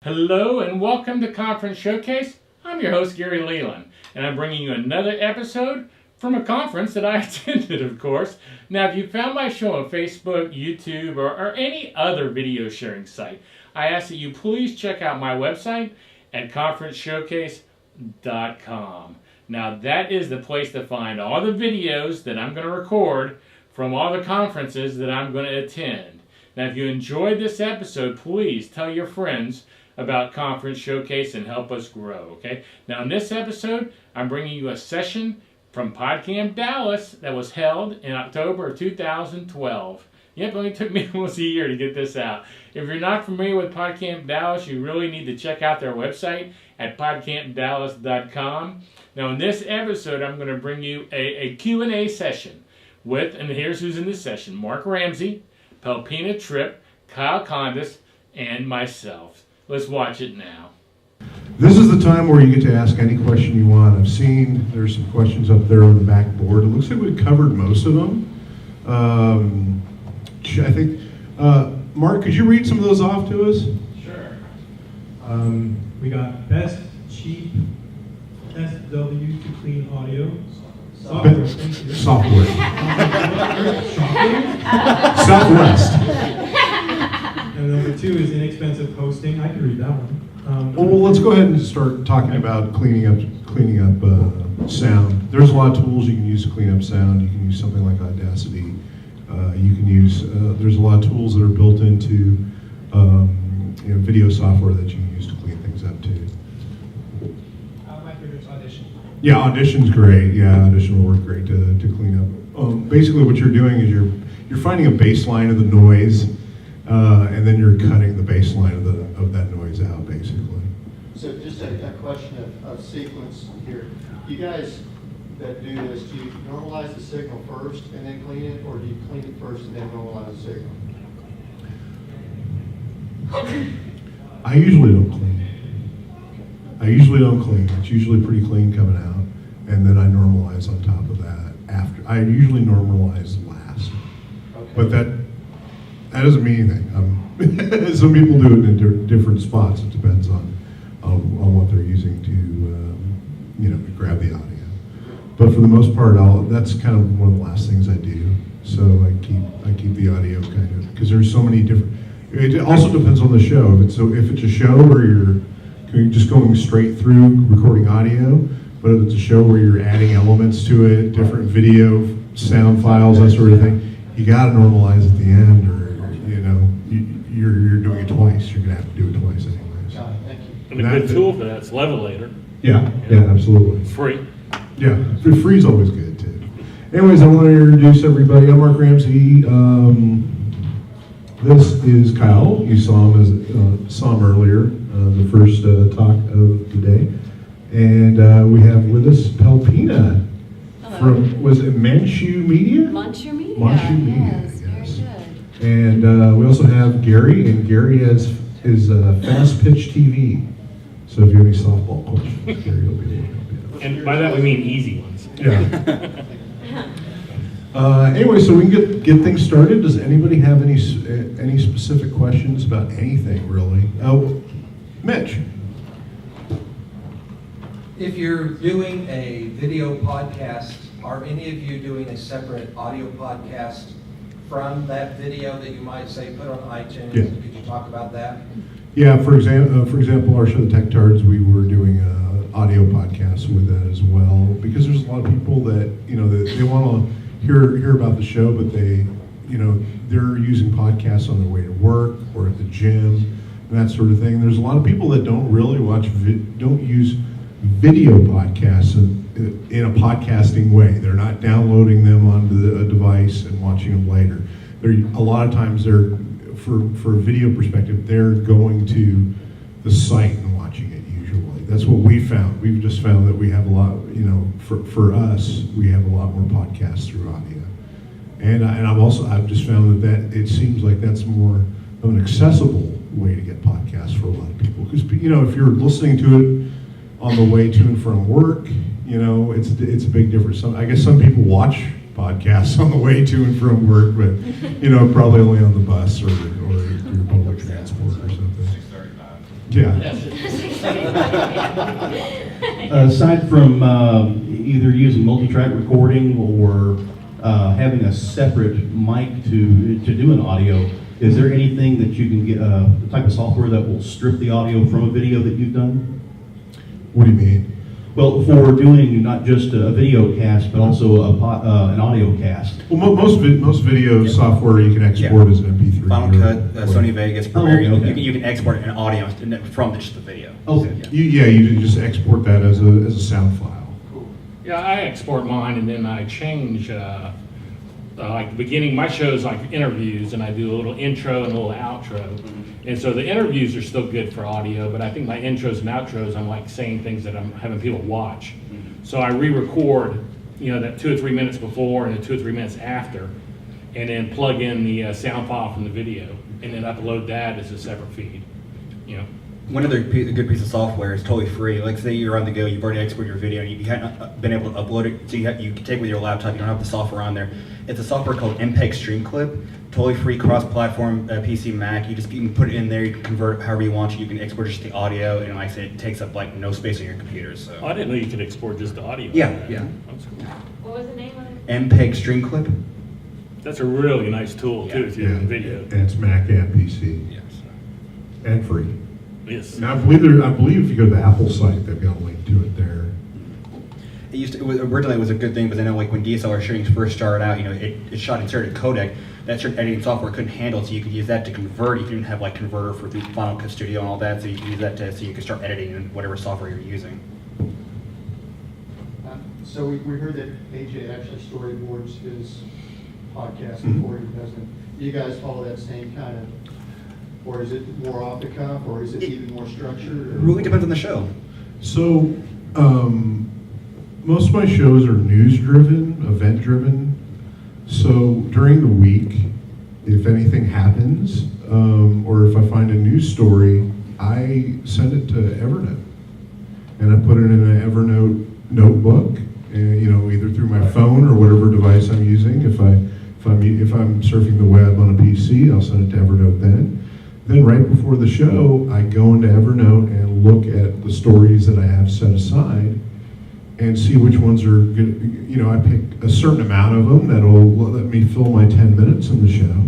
Hello and welcome to Conference Showcase. I'm your host, Gary Leland, and I'm bringing you another episode from a conference that I attended, of course. Now, if you found my show on Facebook, YouTube, or any other video sharing site, I ask that you please check out my website at conferenceshowcase.com. Now, that is the place to find all the videos that I'm going to record from all the conferences that I'm going to attend. Now, if you enjoyed this episode, please tell your friends about Conference Showcase and help us grow, okay? Now, in this episode, I'm bringing you a session from Podcamp Dallas that was held in October of 2012. Yep, it only took me almost a year to get this out. If you're not familiar with Podcamp Dallas, you really need to check out their website at podcampdallas.com. Now, in this episode, I'm going to bring you a Q&A session with, and here's who's in this session, Mark Ramsey, Pelpina Tripp, Kyle Kondos, and myself. Let's watch it now. This is the time where you get to ask any question you want. I've seen there's some questions up there on the back board. It looks like we covered most of them. I think, Mark, could you read some of those off to us? Sure. We got best cheap SW to clean audio. Software. Thank you. Software. Southwest. And number 2 is inexpensive hosting. I can read that one. Well, let's go ahead and start talking about cleaning up sound. There's a lot of tools you can use to clean up sound. You can use something like Audacity. You can use. There's a lot of tools that are built into video software that you can use to clean things up too. My favorite is Audition. Yeah, Audition's great. Yeah, Audition will work great to clean up. Basically, what you're doing is you're finding a baseline of the noise, and then you're cutting the baseline of that noise out, basically. So just a question of sequence here. You guys that do this, do you normalize the signal first and then clean it, or do you clean it first and then normalize the signal? I usually don't clean. It's usually pretty clean coming out, and then I normalize on top of that after. I usually normalize last, Okay. but that doesn't mean anything. Some people do it in different spots. It depends on what they're using to grab the audio. But for the most part, that's kind of one of the last things I do. So I keep the audio kind of, because there's so many different. It also depends on the show. If it's a show where you're just going straight through recording audio, but if it's a show where you're adding elements to it, different video, sound files, that sort of thing, you got to normalize at the end, or you're doing it twice. You're gonna have to do it twice anyways. Got it, thank you. And a good tool for that's Levelator. Yeah, absolutely. It's free. Yeah, free is always good too. Anyways, I want to introduce everybody. I'm Mark Ramsey. This is Kyle. You saw him earlier, the first talk of the day, and we have with us Pelpina. Hello. From, was it Manchu Media? Manchu Media. Manchu Media, Yes, yes. very good. And we also have Gary, and Gary is Fast Pitch TV. So if you have any softball questions, Gary will be able to help you. And by that we mean easy ones. Yeah. Anyway, so we can get things started. Does anybody have any specific questions about anything, really? Oh, Mitch. If you're doing a video podcast, are any of you doing a separate audio podcast from that video that you might say put on iTunes? Yeah. Could you talk about that? Yeah, for example, our show, The Tech Tards, we were doing audio podcasts with that as well, because there's a lot of people that they want to hear about the show, but they're using podcasts on their way to work or at the gym and that sort of thing. There's a lot of people that don't really don't use video podcasts in a podcasting way. They're not downloading them onto a device and watching them later. A lot of times for a video perspective, they're going to the site and watching it usually. That's what we found. We've just found that we have a lot, for us, we have a lot more podcasts through audio. And I've just found that it seems like that's more of an accessible way to get podcasts for a lot of people. Because, if you're listening to it on the way to and from work, it's a big difference. I guess some people watch podcasts on the way to and from work, but probably only on the bus or through public transport or something. 6:35. Yeah. Aside from either using multi-track recording or having a separate mic to do an audio, is there anything that you can get, the type of software that will strip the audio from a video that you've done? What do you mean? Well, for doing not just a video cast, but also an audio cast. Well, most video software you can export as an MP3. Final or- Cut, Sony Vegas, Premiere, okay. you can export an audio from just the video. Okay. You can just export that as a sound file. Yeah, I export mine and then I change, like the beginning, my show's like interviews and I do a little intro and a little outro. And so the interviews are still good for audio, but I think my intros and outros, I'm like saying things that I'm having people watch. So I re-record, that 2 or 3 minutes before and then 2 or 3 minutes after, and then plug in the sound file from the video and then upload that as a separate feed, One other good piece of software is totally free. Like say you're on the go, you've already exported your video, and you haven't been able to upload it, so you can take it with your laptop. You don't have the software on there. It's a software called MPEG Streamclip, totally free, cross-platform, PC, Mac. You can put it in there. You can convert it however you want. You can export just the audio, and like I said, it takes up like no space on your computer. So I didn't know you could export just the audio. Yeah. That's cool. What was the name of it? MPEG Streamclip. That's a really nice tool too, if you're doing video. And it's Mac and PC. Yes. And free. Yes. And I believe if you go to the Apple site, they've got a link to it there. Originally it was a good thing, but I know like when DSLR shooting first started out, it shot inserted codec that certain editing software couldn't handle, so you could use that to convert. You didn't have like converter for the Final Cut Studio and all that, so you could use that so you could start editing in whatever software you're using. So we heard that AJ actually storyboards his podcast before he doesn't. Do you guys follow that same kind of, or is it more off the cuff, or is it even more structured? It really depends on the show. So, most of my shows are news-driven, event-driven. So during the week, if anything happens, or if I find a news story, I send it to Evernote, and I put it in an Evernote notebook. Either through my phone or whatever device I'm using. If I'm surfing the web on a PC, I'll send it to Evernote then. Then right before the show, I go into Evernote and look at the stories that I have set aside and see which ones are good. I pick a certain amount of them that'll let me fill my 10 minutes in the show.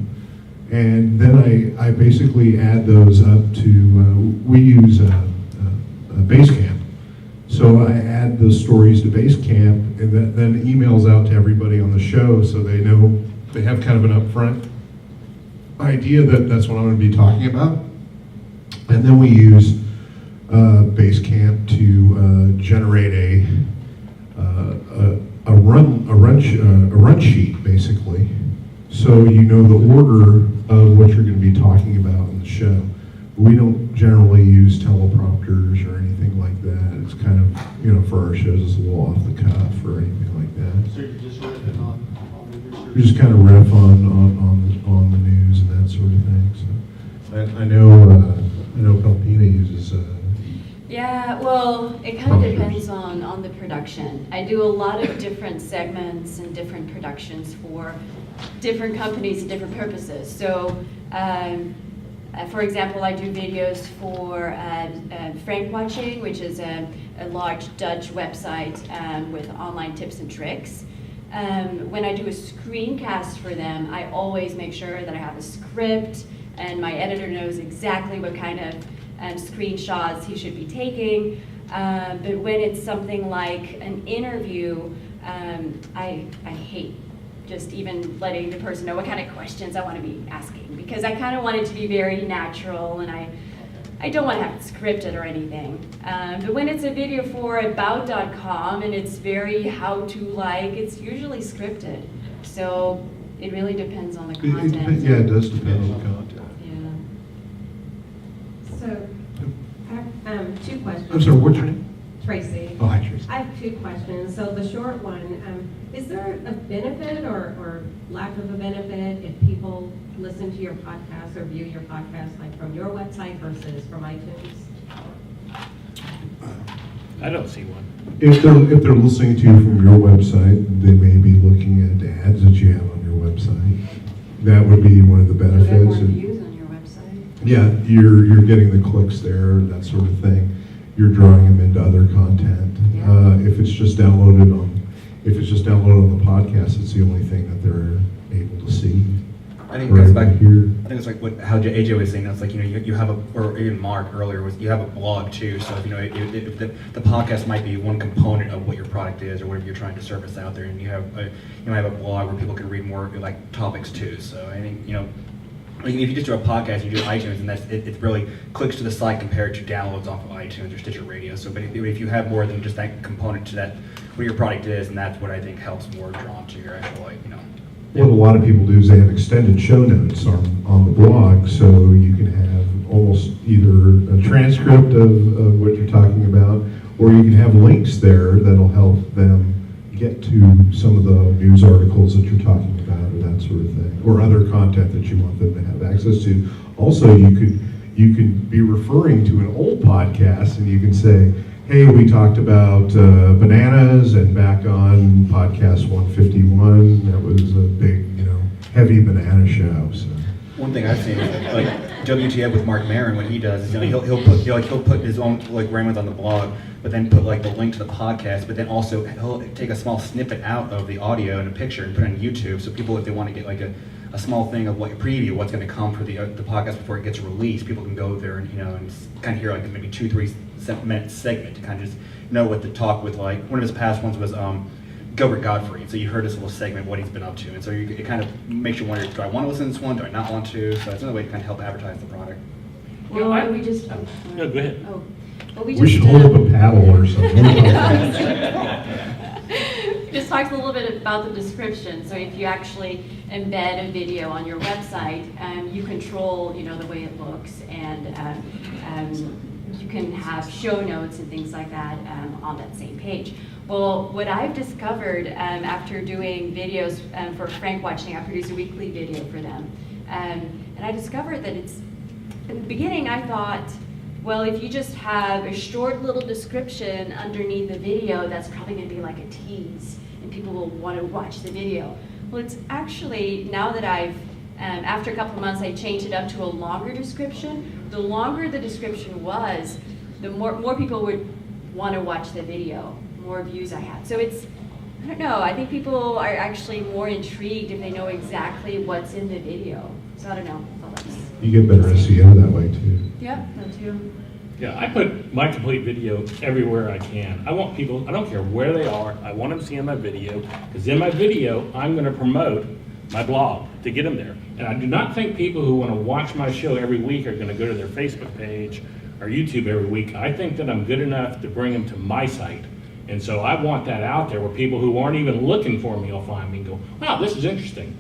And then I basically add those up to, we use Basecamp. So I add those stories to Basecamp and that then emails out to everybody on the show so they know, they have kind of an upfront idea that that's what I'm going to be talking about. And then we use Basecamp to generate a run sheet, basically. So you know the order of what you're going to be talking about in the show. We don't generally use teleprompters or anything like that. It's kind of, for our shows, it's a little off the cuff or anything like that. So you're just riffing on the research? We just kind of riff on the news and that sort of thing. So I know Pelpina uses. Yeah, well, it kind of depends on the production. I do a lot of different segments and different productions for different companies and different purposes. So, for example, I do videos for Frank Watching, which is a large Dutch website with online tips and tricks. When I do a screencast for them, I always make sure that I have a script and my editor knows exactly what kind of screenshots he should be taking. But when it's something like an interview, I hate just even letting the person know what kind of questions I want to be asking, because I kind of want it to be very natural and I don't want to have it scripted or anything. But when it's a video for about.com and it's very how-to-like, it's usually scripted. So it really depends on the content. It does depend on the content. Yeah. So, I have two questions. I'm sorry, what's your name? Tracy. Oh, hi, Tracy. I have two questions. So the short one, is there a benefit or lack of a benefit if people listen to your podcast or view your podcast like from your website versus from iTunes? I don't see one. If they're listening to you from your website, they may be looking at ads that you have on your website. That would be one of the You get benefits. more views on your website. Yeah, you're getting the clicks there, that sort of thing. you're drawing them into other content. Yeah. If it's just downloaded on the podcast, it's the only thing that they're able to see. I think or it goes back. hear. I think it's like how AJ was saying. It's like, you know, you have or even Mark earlier was, you have a blog too. So if, you know, if the podcast might be one component of what your product is or whatever you're trying to service out there, and you have a blog where people can read more like topics too. So I think, you know, if you just do a podcast, you do iTunes, and it really clicks to the site compared to downloads off of iTunes or Stitcher Radio. So, but if you have more than just that component to that, what your product is, and that's what I think helps more drawn to your actual, like, you know. What a lot of people do is they have extended show notes on the blog, so you can have almost either a transcript of what you're talking about, or you can have links there that'll help them get to some of the news articles that you're talking about, or that sort of thing, or other content that you want them to have access to. Also, you could be referring to an old podcast, and you can say, hey, we talked about bananas, and back on podcast 151, that was a big, you know, heavy banana show. So. One thing I've seen is like WTF with Mark Maron, what he does is, you know, he'll put his own like ramblings on the blog, but then put like the link to the podcast, but then also he'll take a small snippet out of the audio and a picture and put it on YouTube, so people, if they want to get like a small thing of like a preview, what's going to come for the podcast before it gets released, people can go there and, you know, and kind of hear like maybe 2-3 minute segment to kind of just know what to talk with. Like one of his past ones was Gilbert Godfrey, so you heard this little segment, what he's been up to, and so it kind of makes you wonder, do I want to listen to this one, do I not want to? So it's another way to kind of help advertise the product. Well, we just, No, go ahead. oh, well, we We should hold up a paddle or something. just talked a little bit about the description. So if you actually embed a video on your website, you control, you know, the way it looks, and you can have show notes and things like that on that same page. Well, what I've discovered after doing videos for Frank Watching, I produce a weekly video for them, and I discovered that in the beginning I thought, well, if you just have a short little description underneath the video, that's probably going to be like a tease, and people will want to watch the video. Well, it's actually, now that I've, after a couple of months, I changed it up to a longer description. The longer the description was, the more people would want to watch the video, more views I had. So it's, I don't know, I think people are actually more intrigued if they know exactly what's in the video. So I don't know. You get better SEO that way too. Yeah, that too. Yeah, I put my complete video everywhere I can. I want people, I don't care where they are, I want them seeing my video, because in my video, I'm going to promote my blog to get them there. And I do not think people who want to watch my show every week are going to go to their Facebook page or YouTube every week. I think that I'm good enough to bring them to my site. And so I want that out there where people who aren't even looking for me will find me and go, wow, this is interesting.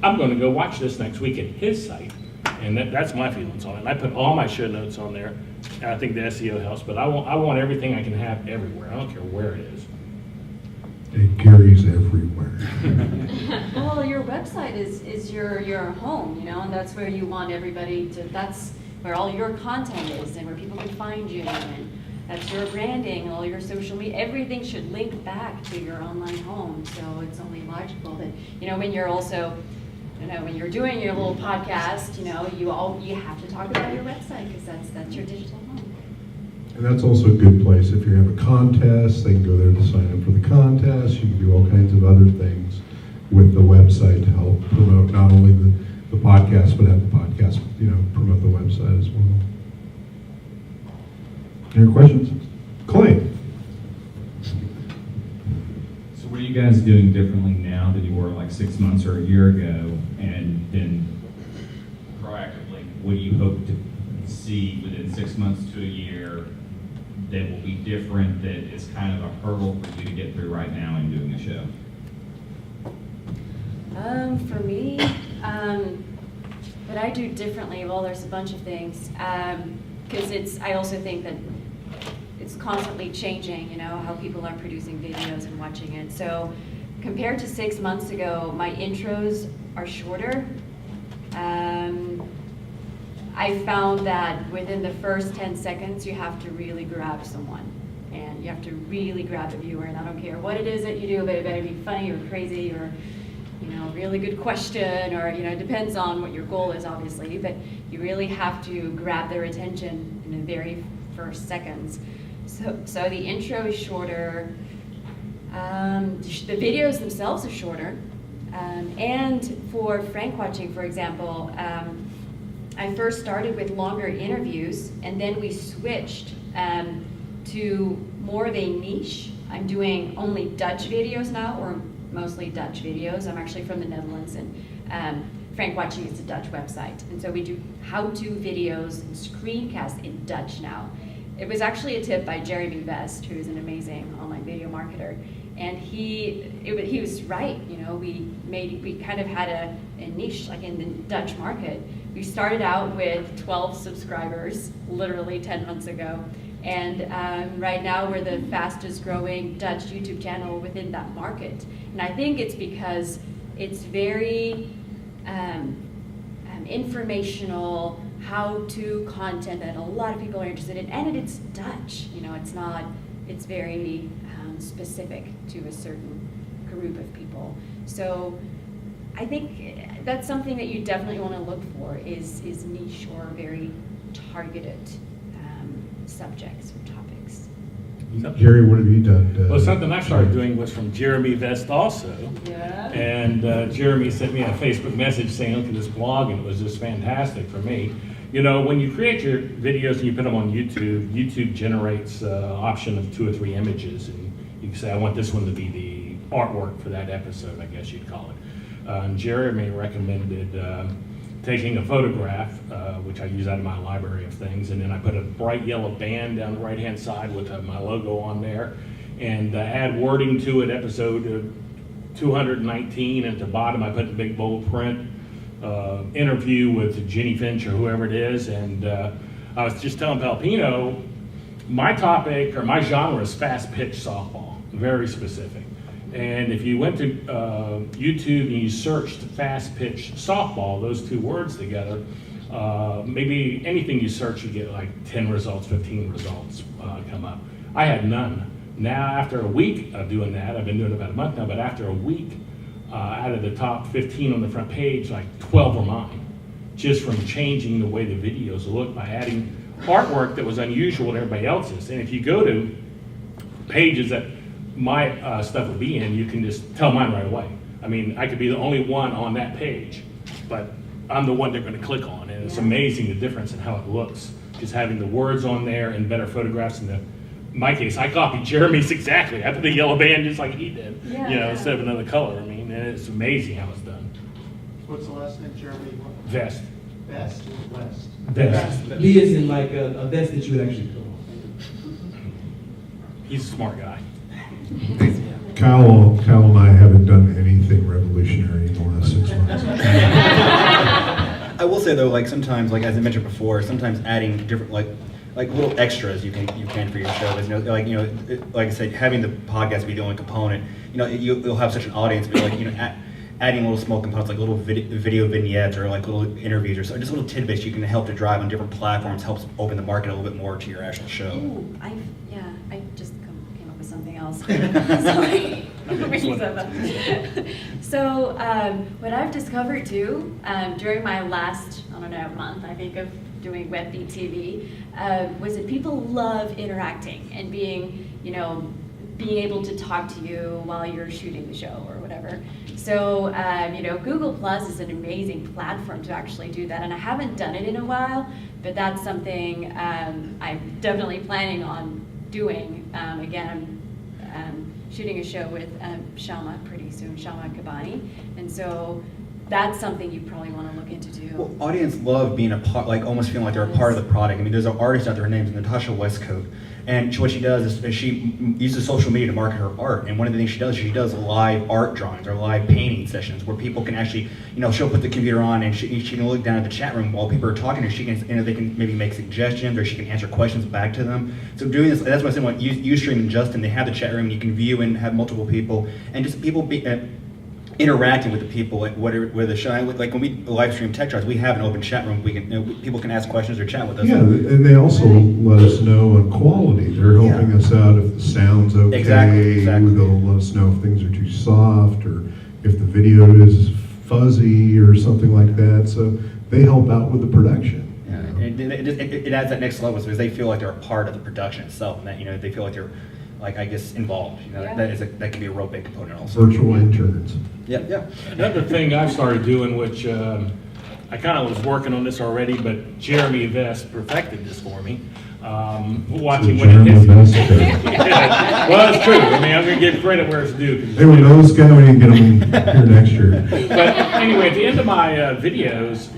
I'm going to go watch this next week at his site. And that's my feelings on it. And I put all my show notes on there, and I think the SEO helps, but I want everything I can have everywhere. I don't care where it is. It carries everywhere. Well, your website is your home, you know, and that's where you want everybody to, that's where all your content is and where people can find you, and that's your branding, all your social media, everything should link back to your online home. So it's only logical that, you know, when you're also, you know, when you're doing your little podcast, you know, you have to talk about your website, because that's your digital home. And that's also a good place. If you have a contest, they can go there to sign up for the contest. You can do all kinds of other things with the website to help promote not only the podcast, but have the podcast, you know, promote the website as well. Any questions? Clay? So what are you guys doing differently now than you were like 6 months or a year ago? And then proactively, what do you hope to see within 6 months to a year that will be different, that is kind of a hurdle for you to get through right now in doing a show? For me, what I do differently, well, there's a bunch of things, because I also think that it's constantly changing, you know, how people are producing videos and watching it. So compared to 6 months ago, my intros are shorter. I found that within the first 10 seconds, you have to really grab someone, and you have to really grab the viewer, and I don't care what it is that you do, but it better be funny or crazy or, you know, really good question, or, you know, it depends on what your goal is, obviously, but you really have to grab their attention in the very first seconds. So the intro is shorter. The videos themselves are shorter. And for Frank watching, for example, I first started with longer interviews, and then we switched to more of a niche. I'm doing only Dutch videos now, or mostly Dutch videos. I'm actually from the Netherlands, and Frank Watching is a Dutch website. And so we do how-to videos and screencasts in Dutch now. It was actually a tip by Jeremy Vest, who is an amazing online video marketer. And he was right, you know, we kind of had a niche, like in the Dutch market. We started out with 12 subscribers, literally 10 months ago. And right now we're the fastest growing Dutch YouTube channel within that market. And I think it's because it's very informational, how-to content that a lot of people are interested in, and it's Dutch. You know, it's very specific to a certain group of people. So I think that's something that you definitely want to look for is niche or very targeted subjects or topics. Jerry, what have you done? Well, something I started doing was from Jeremy Vest also. Yeah. And Jeremy sent me a Facebook message saying, look at this blog, and it was just fantastic for me. You know, when you create your videos and you put them on YouTube, YouTube generates an option of 2 or 3 images, and you can say, I want this one to be the artwork for that episode, I guess you'd call it. And Jeremy recommended taking a photograph, which I use out of my library of things, and then I put a bright yellow band down the right-hand side with my logo on there, and add wording to it, episode 219, and at the bottom I put the big bold print, interview with Jenny Finch or whoever it is, and I was just telling Pelpina, my topic or my genre is fast-pitch softball, very specific. And if you went to YouTube and you searched fast-pitch softball, those 2 words together, maybe anything you search, you get like 10 results, 15 results come up. I had none. Now, after a week of doing that, I've been doing it about a month now, but after a week, out of the top 15 on the front page, like 12 were mine, just from changing the way the videos look by adding artwork that was unusual to everybody else's. And if you go to pages that my stuff would be in, you can just tell mine right away. I mean, I could be the only one on that page, but I'm the one they're going to click on, and it's amazing the difference in how it looks. Just having the words on there and better photographs. In my case, I copied Jeremy's exactly. I put the yellow band just like he did, instead of another color. I mean, and it's amazing how it's done. What's the last name, Jeremy? Vest. Best or West? Vest. V is in like a vest that you would actually put on. He's a smart guy. Kyle and I haven't done anything revolutionary in the last 6 months. I will say though, like sometimes, like as I mentioned before, sometimes adding different like little extras you can for your show. There's like I said, having the podcast be the only component. You know, you'll have such an audience, but adding little small components like little video vignettes or like little interviews or so, just little tidbits you can help to drive on different platforms helps open the market a little bit more to your actual show. Ooh, I just came up with something else. Sorry. So what I've discovered too, during my last, month, I think, of doing WebBeat TV, was that people love interacting and being able to talk to you while you're shooting the show or whatever. So, Google Plus is an amazing platform to actually do that, and I haven't done it in a while, but that's something I'm definitely planning on doing. Again, I'm shooting a show with Shalma pretty soon, Shalma Kabani, and so that's something you probably want to look into too. Well, audience love being a part, like almost feeling like they're a part of the product. I mean, there's an artist out there, her name's Natasha Westcoat, and what she does is she uses social media to market her art. And one of the things she does live art drawings or live painting sessions where people can actually, she'll put the computer on and she can look down at the chat room while people are talking to her. She can, they can maybe make suggestions or she can answer questions back to them. So doing this, that's what I said, when Ustream and Justin, they have the chat room and you can view and have multiple people and just people interacting with the people, like where the show, like when we live stream Tech Charts, we have an open chat room. We can people can ask questions or chat with us. Yeah, and they also let us know on quality. They're helping us out if the sound's okay. Exactly. They'll let us know if things are too soft or if the video is fuzzy or something like that. So they help out with the production. Yeah, and it adds that next level because they feel like they're a part of the production itself, and that they feel like they're I guess involved. Yeah. That can be a real big component also. Virtual interns. Yeah. Another thing I've started doing, which I kind of was working on this already, but Jeremy Vest perfected this for me. Watching when it hits. Yeah. Well, that's true. I mean, I'm going to give credit where it's due. Hey, we know this guy, we didn't get him here next year. But anyway, at the end of my videos,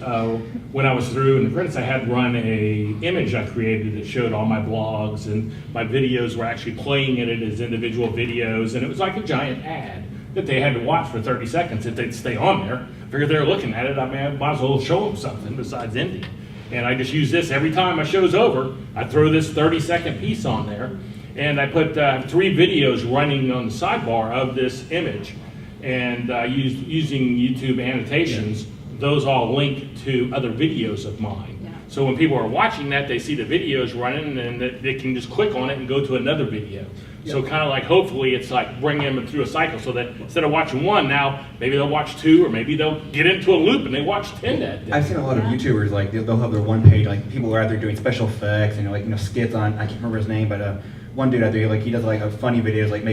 when I was through in the credits, I had run a image I created that showed all my blogs, and my videos were actually playing in it as individual videos, and it was like a giant ad that they had to watch for 30 seconds if they'd stay on there. I figured they were looking at it, I might as well show them something besides ending. And I just use this every time my show's over. I throw this 30-second piece on there, and I put 3 videos running on the sidebar of this image, and using YouTube annotations, those all link to other videos of mine. Yeah. So when people are watching that, they see the videos running, and they can just click on it and go to another video. So kind of like, hopefully it's like bringing them through a cycle so that instead of watching one, now maybe they'll watch 2, or maybe they'll get into a loop and they watch 10 that day. I've seen a lot of YouTubers, like, they'll have their one page, like, people are out there doing special effects and, skits on, I can't remember his name, but one dude out there, like, he does, like, funny videos, like,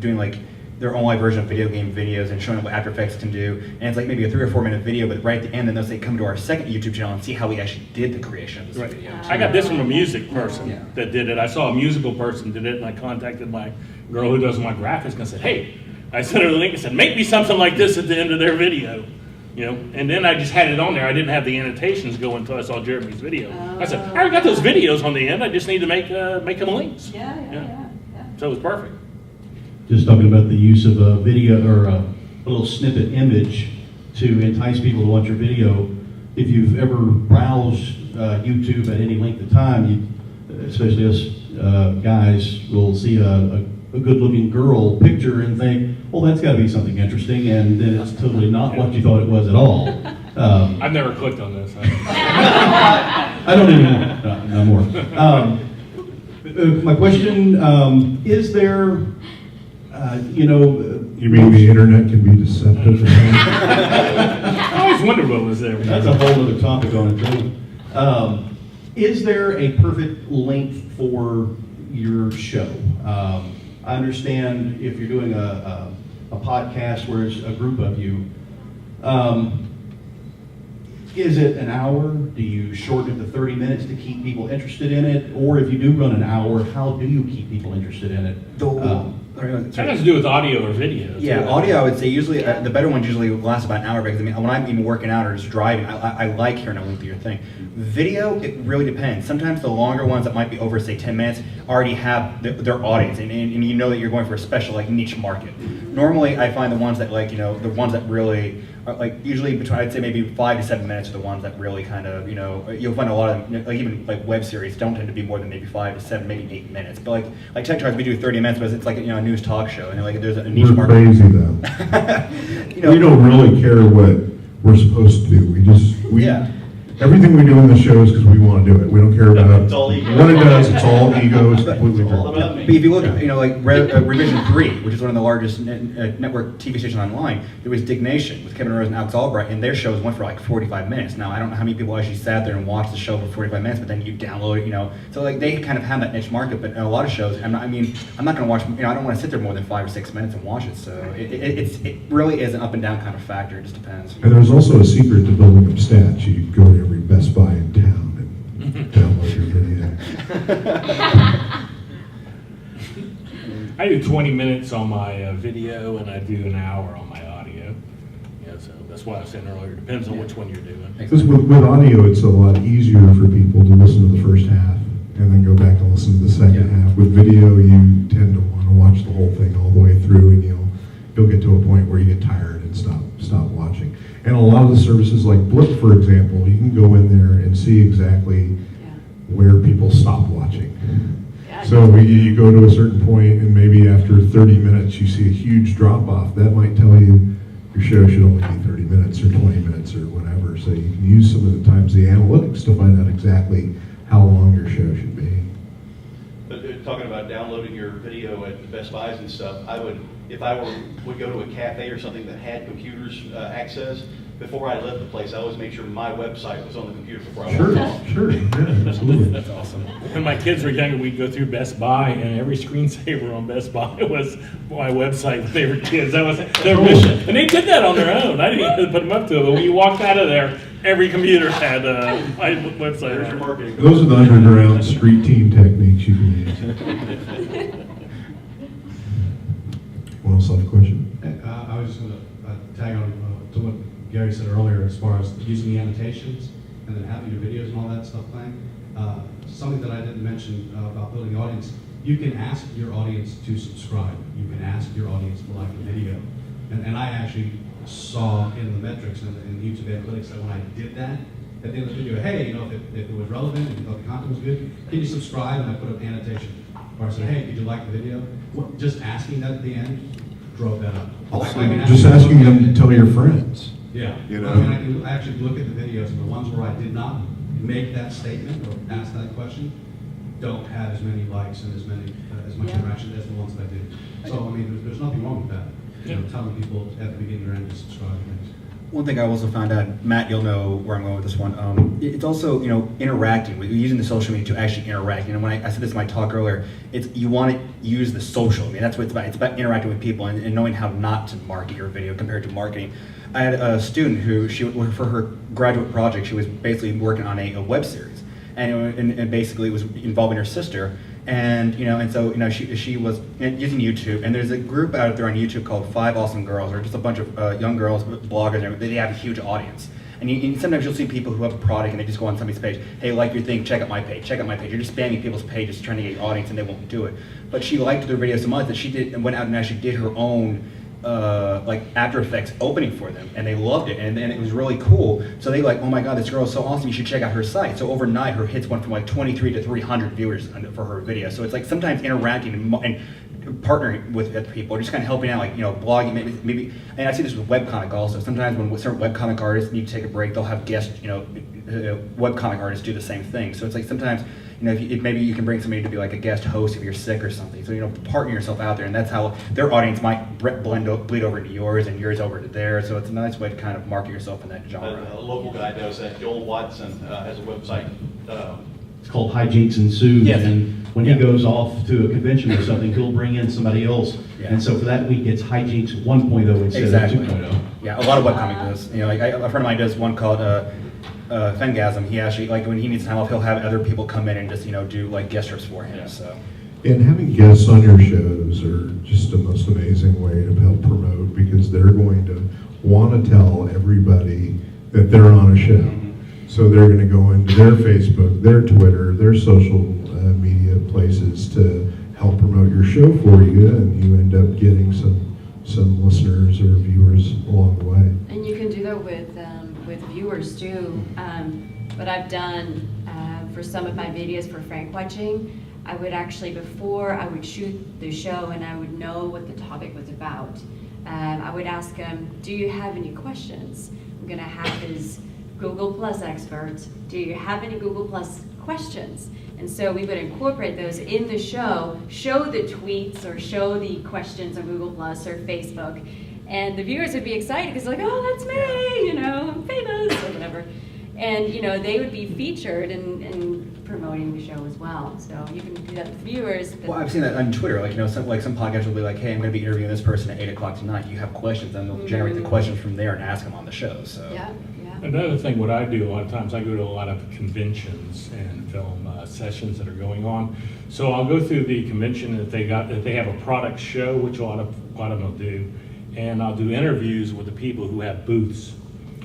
doing, like, their online version of video game videos and showing what After Effects can do. And it's like maybe a 3 or 4 minute video, but right at the end, then they'll say, come to our second YouTube channel and see how we actually did the creation of this Right. video. I got this from a music person Yeah. that did it. I saw a musical person did it, and I contacted my girl who does my graphics, and I said, hey, I sent her the link and said, make me something like this at the end of their video. And then I just had it on there. I didn't have the annotations go until I saw Jeremy's video. I said, I already got those videos on the end. I just need to make them links. Yeah. So it was perfect. Just talking about the use of a video or a little snippet image to entice people to watch your video. If you've ever browsed YouTube at any length of time, especially us guys, will see a good-looking girl picture and think, well, that's got to be something interesting, and then it's totally not what you thought it was at all. I've never clicked on this. I don't even no more. My question, is there, You mean the internet can be deceptive? I always wondered what was there. That's a whole other topic on its own. Is there a perfect length for your show? I understand if you're doing a podcast where it's a group of you, is it an hour? Do you shorten it to 30 minutes to keep people interested in it? Or if you do run an hour, how do you keep people interested in it? That has to do with audio or video. Yeah, too. audio, I would say usually, the better ones usually last about an hour, because when I'm even working out or just driving, I like hearing a lengthier thing. Video, it really depends. Sometimes the longer ones that might be over, say, 10 minutes, already have their audience, and you know that you're going for a special, like, niche market. Normally, I find the ones that, like, the ones that really are, like, usually between, I'd say maybe 5 to 7 minutes are the ones that really kind of, you'll find a lot of, like, even, like, web series don't tend to be more than maybe 5 to 7, maybe 8 minutes. But, like Tech Talks, we do 30 minutes, but it's like, a news talk show, and, like, there's a niche We're market. crazy, though. We don't really care what we're supposed to do. Yeah. Everything we do in the show is because we want to do it. We don't care about It's all ego. what it does. It's all ego. It's completely all different. about me. But if you look at, like Revision 3, which is one of the largest network TV stations online, there was Dignation with Kevin Rose and Alex Albright, and their shows went for like 45 minutes. Now, I don't know how many people actually sat there and watched the show for 45 minutes, but then you download it, So, like, they kind of have that niche market, but in a lot of shows, I'm not going to watch, I don't want to sit there more than 5 or 6 minutes and watch it. So, it really is an up and down kind of factor. It just depends. And there's also a secret to building up stats. You go to every Best Buy in town and download your video. I do 20 minutes on my video, and I do an hour on my audio. So that's why I was saying earlier, it depends on which one you're doing. Because with audio, it's a lot easier for people to listen to the first half and then go back and listen to the second half. With video, you tend to want to watch the whole thing all the way through, and you'll get to a point where you get tired and stop watching. And a lot of the services like Blip, for example, you can go in there and see exactly where people stop watching. So you go to a certain point, and maybe after 30 minutes you see a huge drop off. That might tell you your show should only be 30 minutes or 20 minutes or whatever. So you can use some of the times the analytics to find out exactly how long your show should be. But talking about downloading your video at the Best Buys and stuff, if I would go to a cafe or something that had computers access, before I left the place, I always make sure my website was on the computer before I walked off. Sure, yeah, absolutely. That's awesome. When my kids were younger, we'd go through Best Buy, and every screensaver on Best Buy was my website when they were kids. That was their mission. And they did that on their own. I didn't even put them up to it. But when you walked out of there, every computer had my website. There's your on it. marketing. Those are the underground street team techniques you can use. Anyone else have a question? I was just going to tag on to what Gary said earlier as far as using the annotations and then having your videos and all that stuff playing. Something that I didn't mention about building the audience, you can ask your audience to subscribe. You can ask your audience to like a video. And I actually saw in the metrics and YouTube analytics that when I did that, at the end of the video, hey, if it was relevant and you thought the content was good, can you subscribe? And I put an annotation. Or I said, hey, did you like the video? Just asking that at the end drove that up. Also, just asking them to tell your friends. Yeah. You know? I mean, I can actually look at the videos, and the ones where I did not make that statement or ask that question don't have as many likes and as much interaction as the ones that I did. So, I mean, there's nothing wrong with that. Telling people at the beginning or end to subscribe to things. One thing I also found out, Matt, you'll know where I'm going with this one. It's also, interacting, using the social media to actually interact. When I said this in my talk earlier, you want to use the social. I mean, that's what it's about. It's about interacting with people and knowing how not to market your video compared to marketing. I had a student who, for her graduate project, she was basically working on a web series. And basically it was involving her sister. And so she was using YouTube, and there's a group out there on YouTube called 5 Awesome Girls, or just a bunch of young girls, bloggers, and they have a huge audience. And sometimes you'll see people who have a product and they just go on somebody's page, hey, like your thing, check out my page, check out my page. You're just spamming people's pages trying to get your audience, and they won't do it. But she liked their video so much that she went out and actually did her own like After Effects opening for them, and they loved it, and it was really cool. So they like, oh my god, this girl is so awesome, you should check out her site. So overnight her hits went from like 23 to 300 viewers for her video. So it's like sometimes interacting and partnering with people, or just kind of helping out, like blogging, maybe. And I see this with webcomic also. Sometimes when certain webcomic artists need to take a break, they'll have guest webcomic artists do the same thing. So it's like sometimes if maybe you can bring somebody to be like a guest host if you're sick or something. So partner yourself out there, and that's how their audience might bleed over to yours and yours over to theirs. So it's a nice way to kind of market yourself in that genre. A local guy does that. Joel Watson has a website. It's called Hijinks Ensues. Yes. And when he goes off to a convention or something, he'll bring in somebody else. Yeah. And so for that week, it's Hijinks 1.0 instead Exactly. of 2.0. Yeah, a lot of webcomic does. Like a friend of mine does one called Fengasm. He actually, like when he needs time off, he'll have other people come in and just do like guest strips for him. Yeah. So. And having guests on your shows are just the most amazing way to help promote, because they're going to want to tell everybody that they're on a show. So they're going to go into their Facebook, their Twitter, their social media places to help promote your show for you, and you end up getting some listeners or viewers along the way. And you can do that with viewers too. What I've done for some of my videos for Frank watching, I would actually, before I would shoot the show and I would know what the topic was about, I would ask him, do you have any questions? I'm going to have his Google Plus expert. Do you have any Google Plus questions? And so we would incorporate those in the show the tweets or show the questions on Google Plus or Facebook. And the viewers would be excited because like, oh, that's me, I'm famous or whatever. And they would be featured in promoting the show as well. So you can do that with viewers. Well, I've seen that on Twitter. Like some podcasts will be like, "Hey, I'm going to be interviewing this person at 8 o'clock tonight. You have questions?" And they'll generate the questions from there and ask them on the show. So. Yeah. Another thing, what I do a lot of times, I go to a lot of conventions and film sessions that are going on. So I'll go through the convention if they have a product show, which a lot of them will do, and I'll do interviews with the people who have booths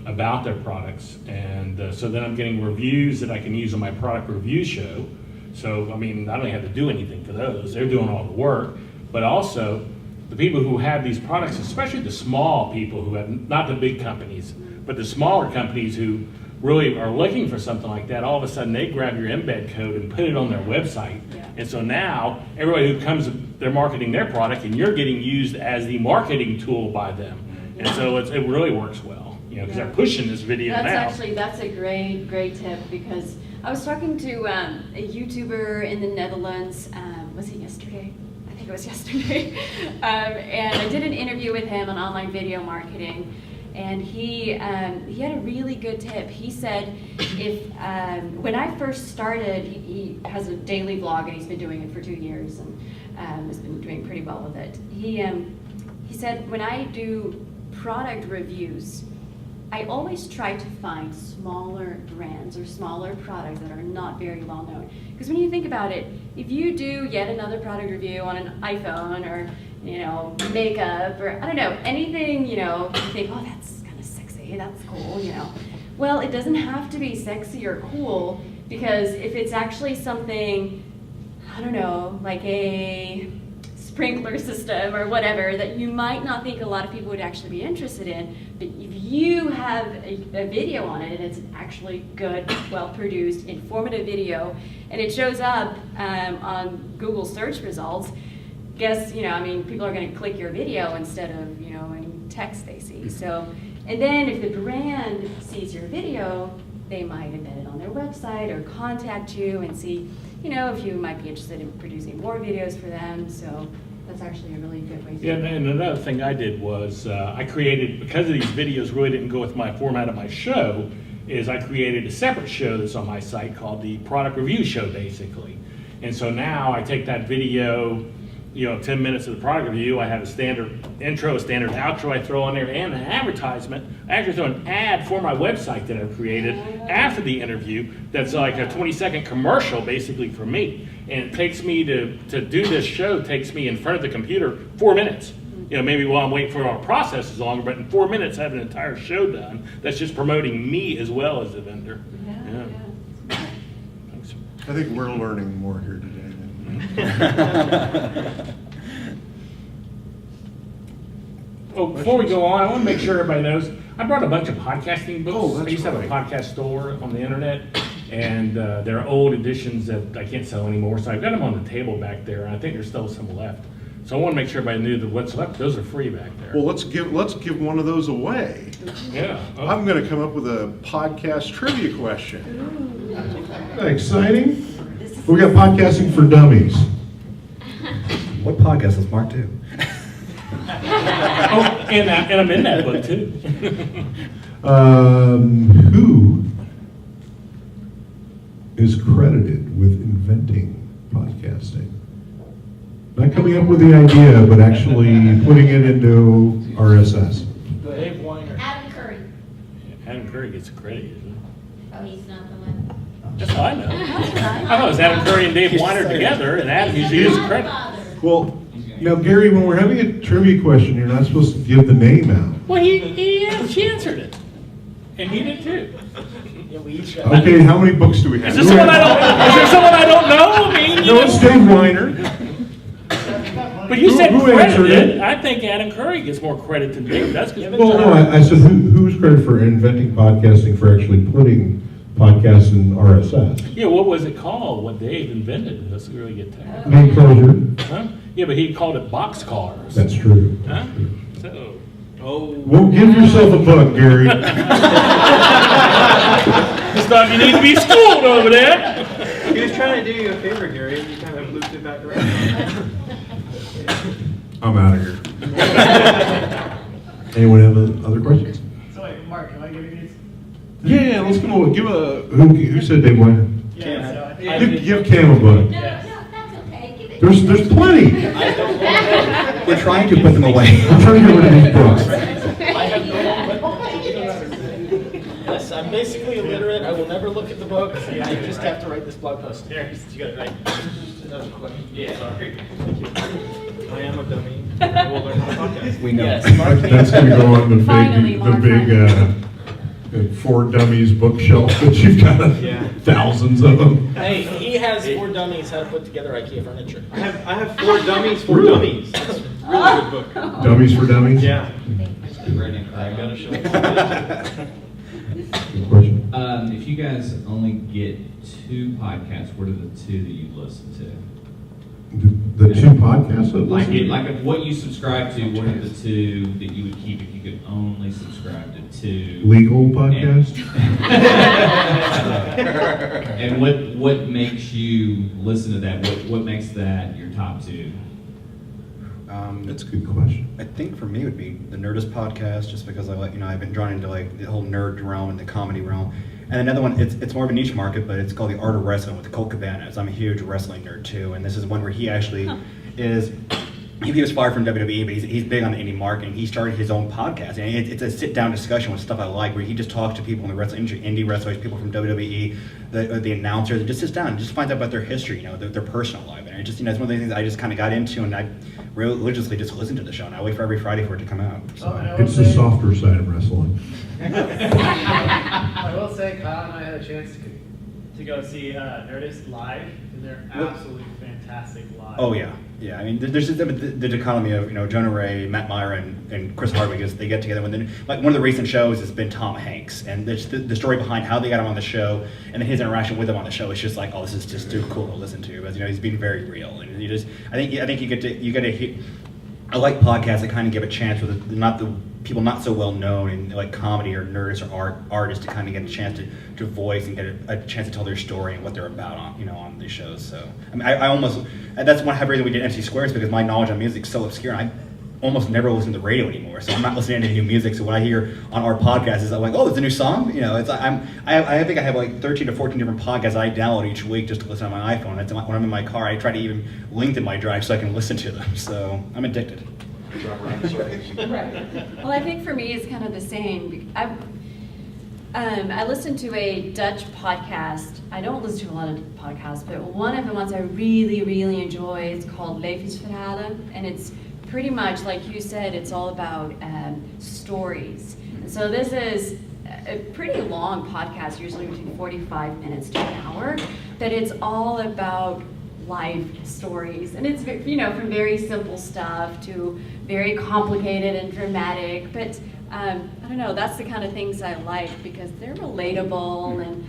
about their products, and so then I'm getting reviews that I can use on my product review show. So I mean, I don't have to do anything for those; they're doing all the work. But also, the people who have these products, especially the small people who have, not the big companies, but the smaller companies who really are looking for something like that, all of a sudden they grab your embed code and put it on their website. Yeah. And so now everybody who comes, they're marketing their product, and you're getting used as the marketing tool by them. And so it really works well. Because they're pushing this video now. That's a great tip, because I was talking to a YouTuber in the Netherlands, was it yesterday? I think it was yesterday. And I did an interview with him on online video marketing. And he had a really good tip. He said, when I first started, he has a daily vlog and he's been doing it for 2 years and has been doing pretty well with it. He said, when I do product reviews, I always try to find smaller brands or smaller products that are not very well known. Because when you think about it, if you do yet another product review on an iPhone or makeup or I don't know, anything, you think, oh, that's kind of sexy, that's cool, Well, it doesn't have to be sexy or cool, because if it's actually something, I don't know, like a sprinkler system or whatever that you might not think a lot of people would actually be interested in, but if you have a video on it and it's actually good, well-produced, informative video, and it shows up on Google search results, people are going to click your video instead of, any text they see. So, and then if the brand sees your video, they might embed it on their website or contact you and see, if you might be interested in producing more videos for them. So that's actually a really good way to do it. And another thing I did was I created, because of these videos really didn't go with my format of my show, is I created a separate show that's on my site called the Product Review Show, basically. And so now I take that video, 10 minutes of the product review, I have a standard intro, a standard outro I throw on there, and an advertisement. I actually throw an ad for my website that I've created after the interview that's like a 20-second commercial basically for me. And it takes me to do this show, takes me in front of the computer 4 minutes. Maybe while I'm waiting for our process is longer, but in 4 minutes I have an entire show done that's just promoting me as well as the vendor. Yeah. Thanks. I think we're learning more here today. Oh, before we go on, I want to make sure everybody knows, I brought a bunch of podcasting books. Oh, that's I used to have a podcast store on the internet, and there are old editions that I can't sell anymore, so I've got them on the table back there, and I think there's still some left. So I want to make sure everybody knew that what's left, those are free back there. Well, let's give one of those away. Yeah. Oh. I'm going to come up with a podcast trivia question. Isn't that exciting? We got podcasting for dummies. What podcast does Mark do? And I'm in that book too. Who is credited with inventing podcasting? Not coming up with the idea, but actually putting it into RSS. Dave Weiner. Adam Curry. Adam Curry gets credit, isn't he? Oh, he's not the one. That's all I know. I thought it was Adam Curry and Dave Weiner together, and Adam usually gets credit. Well, now Gary, when we're having a trivia question, you're not supposed to give the name out. Well, she answered it, and he did too. Okay, how many books do we have? Is there someone I don't know? I mean, No, it's Dave Weiner. But you said Who answered credited. it? I think Adam Curry gets more credit than Dave. That's because Well, no, I said who's credited for inventing podcasting, for actually putting podcasts in RSS? Yeah, what was it called? What Dave invented? Let's really get that. Name closure. Huh? Yeah, but he called it boxcars. That's true. Huh? So. Well, give yourself a book, Gary. Stop! You need to be schooled over there. He was trying to do you a favor, Gary, and you kind of looped it back around. I'm out of here. Anyone have other questions? So wait, Mark, can I give you these? Yeah, let's go. Give a who said Dave Weiner? Yeah, so I think Give Cam a book. No, that's okay. Give it. There's plenty. We're trying to put them away. I'm trying to get rid of these books. Yes, I'm basically illiterate. I will never look at the book. I just have to write this blog post. Here, you got it right. Yeah, sorry. Thank you. I am a dummy. I will learn how to podcast. We know. Yes, Mark. That's going to go on the Finally, big For Dummies bookshelf that you've got thousands of them. Hey, he has For Dummies how to put together IKEA furniture. I have 4 Dummies for Dummies. That's a really good book. Dummies for Dummies? Yeah. I gotta show it. Good question. If you guys only get 2 podcasts, what are the 2 that you listen to? The 2 podcasts that Like, listen? like what you subscribe to, what are the 2 that you would keep if you could only subscribe to 2? Legal podcast? And what makes you listen to that? What makes that your top 2? That's a good question. I think for me it would be the Nerdist podcast, just because I've been drawn into like the whole nerd realm and the comedy realm. And another one, it's more of a niche market, but it's called The Art of Wrestling with Colt Cabanas. I'm a huge wrestling nerd too, and this is one where he actually is. He was fired from WWE, but he's big on the indie market. He started his own podcast, and it's a sit-down discussion with stuff I like, where he just talks to people in the wrestling industry, indie wrestlers, people from WWE, the announcers, and just sits down and just finds out about their history, their personal life. And it just, it's one of the things I just kind of got into, and I religiously just listen to the show, and I wait for every Friday for it to come out. So. It's the softer side of wrestling. I will say, Kyle and I had a chance to go see Nerdist live, and they're absolutely fantastic live. Oh yeah. I mean, there's the dichotomy of Jonah Ray, Matt Myra, and Chris Hardwick. They get together. Like one of the recent shows has been Tom Hanks, and the story behind how they got him on the show, and then his interaction with him on the show is just like, oh, this is just too cool to listen to. Because he's being very real, and I think you get to hear. I like podcasts that kind of give a chance with the people not so well known in like comedy or nerds or artists to kind of get a chance to voice and get a chance to tell their story and what they're about on these shows. So I mean, I almost, that's one half reason we did MC Squares, because my knowledge on music is so obscure. And I almost never listen to the radio anymore, so I'm not listening to new music. So when I hear on our podcast, I'm like, oh, it's a new song. I think I have like 13 to 14 different podcasts I download each week just to listen on my iPhone. When I'm in my car, I try to even lengthen my drive so I can listen to them. So I'm addicted. Right. Well, I think for me it's kind of the same. I listen to a Dutch podcast. I don't listen to a lot of podcasts, but one of the ones I really, really enjoy is called Levensverhalen, and it's pretty much like you said. It's all about stories. And so this is a pretty long podcast, usually between 45 minutes to an hour, but it's all about life stories, and it's from very simple stuff to very complicated and dramatic, but I don't know, that's the kind of things I like because they're relatable and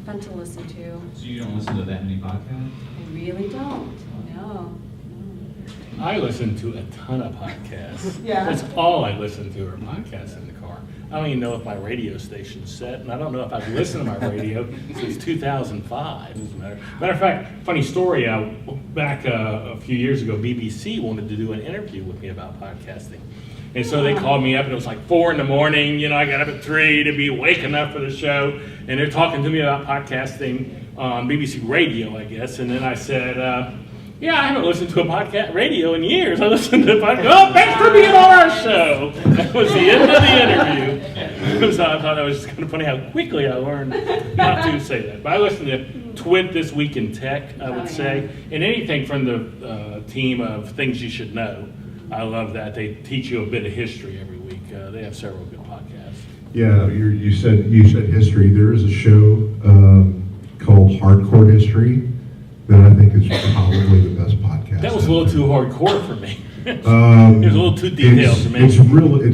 fun to listen to. So you don't listen to that many podcasts? I really don't. No. I listen to a ton of podcasts. Yeah. That's all I listen to are podcasts in the car. I don't even know if my radio station's set, and I don't know if I've listened to my radio since 2005. As a matter of fact, funny story, back a few years ago, BBC wanted to do an interview with me about podcasting. And so they called me up, and it was like 4 in the morning. I got up at 3 to be awake enough for the show, and they're talking to me about podcasting on BBC Radio, I guess. And then I said, yeah, I haven't listened to a podcast radio in years. I listened to a podcast. Oh, thanks for being on our show. That was the end of the interview. So I thought that was just kind of funny how quickly I learned not to say that. But I listened to Twit This Week in Tech, I would say, and anything from the team of Things You Should Know. I love that. They teach you a bit of history every week. They have several good podcasts. Yeah, you said history. There is a show called Hardcore History that I think is probably the best podcast. That was a little too hardcore for me. It was a little too detailed for me. It's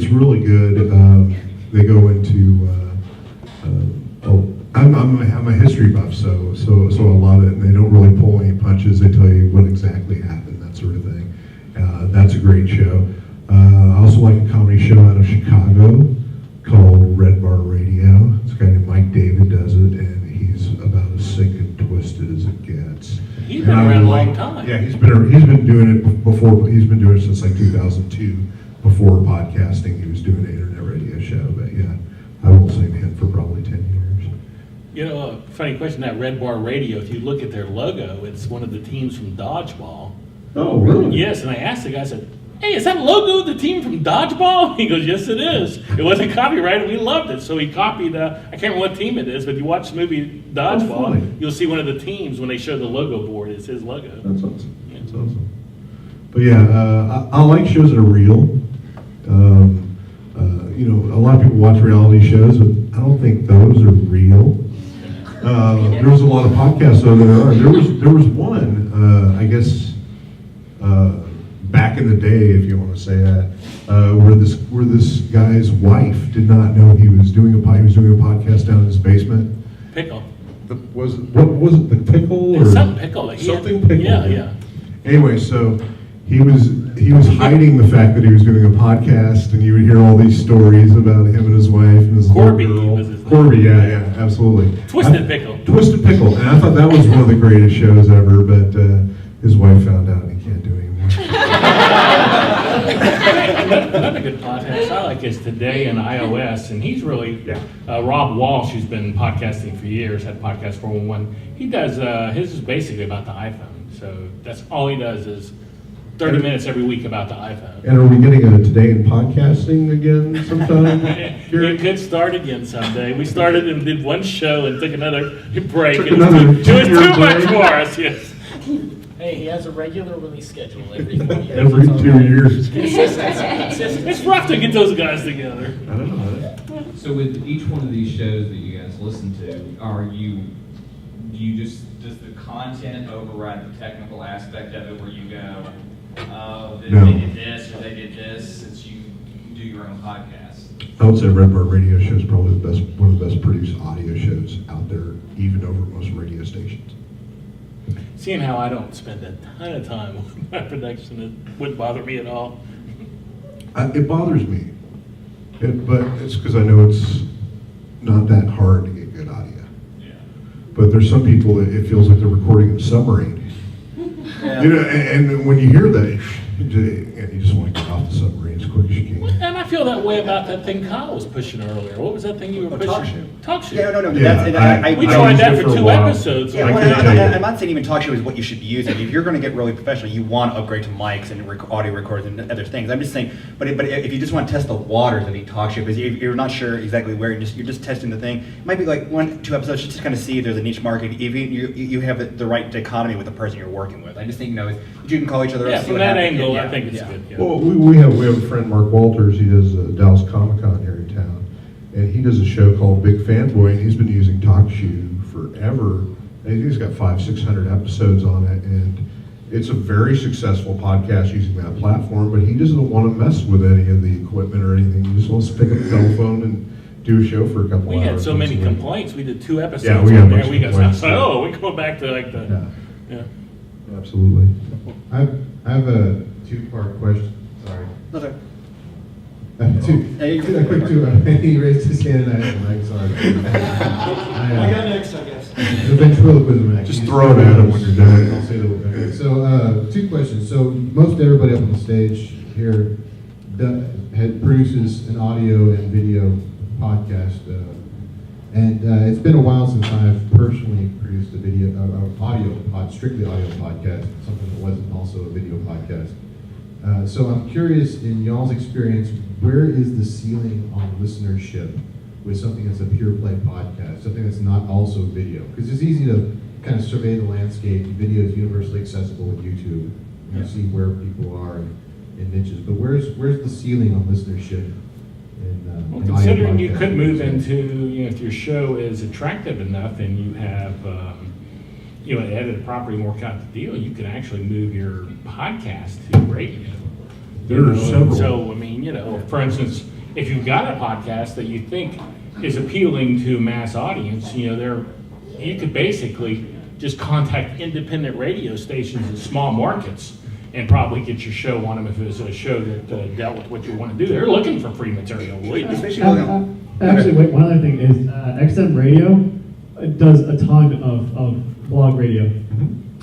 really good. They go into. I'm a history buff, so I love it. And they don't really pull any punches. They tell you what exactly happened, that sort of thing. That's a great show. I also like a comedy show out of Chicago called Red Bar Radio. It's a guy named Mike David does it, and he's about as sick and twisted as it gets. He's been around a long time. Yeah, he's been doing it before. He's been doing it since like 2002. Before podcasting, he was doing an internet radio show. But yeah, I will say him for probably 10 years. A funny question. That Red Bar Radio. If you look at their logo, it's one of the teams from Dodgeball. Oh, really? Yes, and I asked the guy. I said, "Hey, is that logo the team from Dodgeball?" He goes, "Yes, it is. It wasn't copyrighted. We loved it." So he copied. I can't remember what team it is, but if you watch the movie Dodgeball, you'll see one of the teams when they show the logo board. It's his logo. That's awesome. Yeah. That's awesome. But yeah, I like shows that are real. A lot of people watch reality shows, but I don't think those are real. There was a lot of podcasts though that are. There was one, I guess. Back in the day, if you want to say that, where this guy's wife did not know he was doing a podcast down in his basement. Pickle. What was it? The pickle or something pickle? Something pickle. Yeah. Anyway, so he was hiding the fact that he was doing a podcast, and you would hear all these stories about him and his wife and his Corby little girl. was his name. Corby, yeah, absolutely. Twisted Pickle. Twisted Pickle, and I thought that was one of the greatest shows ever, but his wife found out and he can't do it anymore. Another good podcast I like is Today in iOS, and he's really, Rob Walsh, who's been podcasting for years, had Podcast 411. He does, his is basically about the iPhone. So that's all he does is 30 minutes every week about the iPhone. And are we getting a Today in Podcasting again sometime? It could start again someday. We started and did one show and took another break. Took It was another too two-year much break. for us, yes. Hey, he has a regular release schedule every 4 years. Every 2 years. Consistency. It's rough to get those guys together. I don't know. So with each one of these shows that you guys listen to, does the content override the technical aspect of it where you go, oh, they did this or they did this, since you do your own podcast? I would say Red Bar Radio Show is probably one of the best produced audio shows out there, even over most radio stations. Seeing how I don't spend a ton of time on my production, it wouldn't bother me at all. It bothers me, but it's because I know it's not that hard to get good audio. Yeah. But there's some people that it feels like they're recording a submarine. Yeah. You know, and when you hear that, you just want to get off the submarine as quick as you can. And I feel that way about that thing Kyle was pushing earlier. What was that thing you were pushing? Talk show. Talk show. Yeah, no. Yeah, That's, We I tried used that it for a 2 while. episodes. Yeah, I well, can tell you. I'm not saying even talk show is what you should be using. If you're going to get really professional, you want to upgrade to mics and audio recorders and other things. I'm just saying, but if you just want to test the waters of each talk show, because you're not sure exactly where, you're just testing the thing. It might be like 1-2 episodes just to kind of see if there's a niche market, if you have the right dichotomy with the person you're working with. I just think, you can call each other up. Yeah, see from what that happens. angle, Yeah, I think it's yeah. good. Yeah. Well, we have a friend, Mark Walters. He does Dallas Comic-Con here in town, and he does a show called Big Fanboy, and he's been using TalkShoe forever. And I think he's got 500-600 episodes on it, and it's a very successful podcast using that platform. But he doesn't want to mess with any of the equipment or anything. He just wants to pick up the telephone and do a show for a couple We hours. had so many once a week. complaints. We did 2 episodes Yeah, we had a on there. bunch We of got complaints, so, yeah. oh, we go back to like the, yeah. Absolutely. I have a 2-part question. Sorry. No, sir. A quick two. He raised his hand and I had the mic. Sorry. I got next, I guess. The ventriloquism act. Just throw it at him when you're done. I'll say that. So, 2 questions. So, most everybody up on the stage here produces an audio and video podcast, and it's been a while since I've personally produced a strictly audio podcast, something that wasn't also a video podcast. So I'm curious, in y'all's experience, where is the ceiling on listenership with something that's a pure play podcast, something that's not also video? Because it's easy to kind of survey the landscape. Video is universally accessible with YouTube. You see where people are in niches. But where's the ceiling on listenership? Well, in considering audio you could podcasts? move into, if your show is attractive enough and you have, edited property and work out the deal, you could actually move your podcast to radio. There are several. So, I mean, for instance, if you've got a podcast that you think is appealing to mass audience, you could basically just contact independent radio stations in small markets and probably get your show on them if it was a show that dealt with what you want to do. They're looking for free material. Actually, wait, one other thing is XM Radio does a ton of blog radio.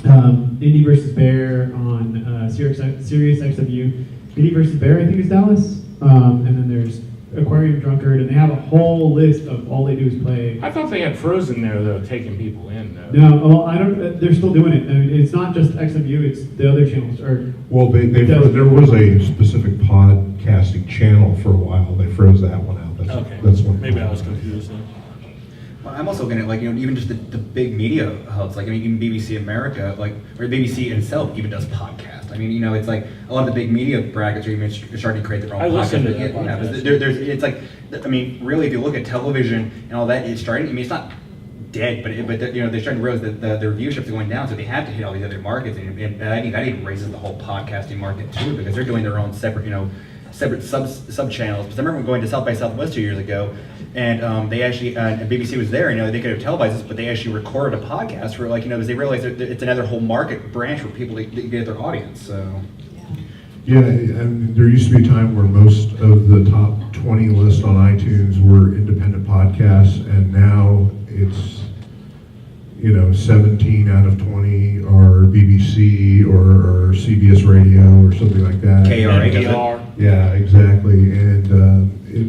Indie versus Bear on Sirius XMU. Indie versus Bear, I think, is Dallas. And then there's Aquarium Drunkard, and they have a whole list of all they do is play. I thought they had Frozen there, though, taking people in, though. No, well, I don't. They're still doing it. I mean, it's not just XMU; it's the other channels. Well, there was a specific podcasting channel for a while. They froze that one out. That's one. Maybe I was confused then. Well, I'm also looking at even just the big media hubs, even BBC America, or BBC itself even does podcasts. It's like a lot of the big media brackets are even starting to create their own I podcasts. listen to that podcast. It's like, really, if you look at television and all that, it's starting. It's not dead, but they're starting to realize that the viewership is going down, so they have to hit all these other markets, and I think that even raises the whole podcasting market too, because they're doing their own separate sub channels. Because I remember going to South by Southwest 2 years ago, and they actually BBC was there. They could have televised this, but they actually recorded a podcast for because they realized that it's another whole market branch for people to get their audience. So. Yeah, and there used to be a time where most of the top 20 lists on iTunes were independent podcasts, and now it's 17 out of 20 are BBC or CBS Radio or something like that. KRA. Yeah, exactly. And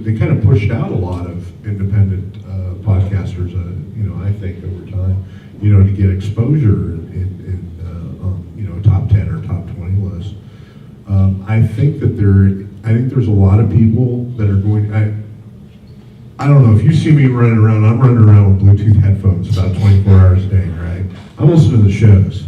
they kind of pushed out a lot of independent podcasters, I think over time, to get exposure in top 10 or top 20 lists. I think there's a lot of people that are going. I don't know if you see me running around. I'm running around with Bluetooth headphones about 24 hours a day, right? I'm listening to the shows.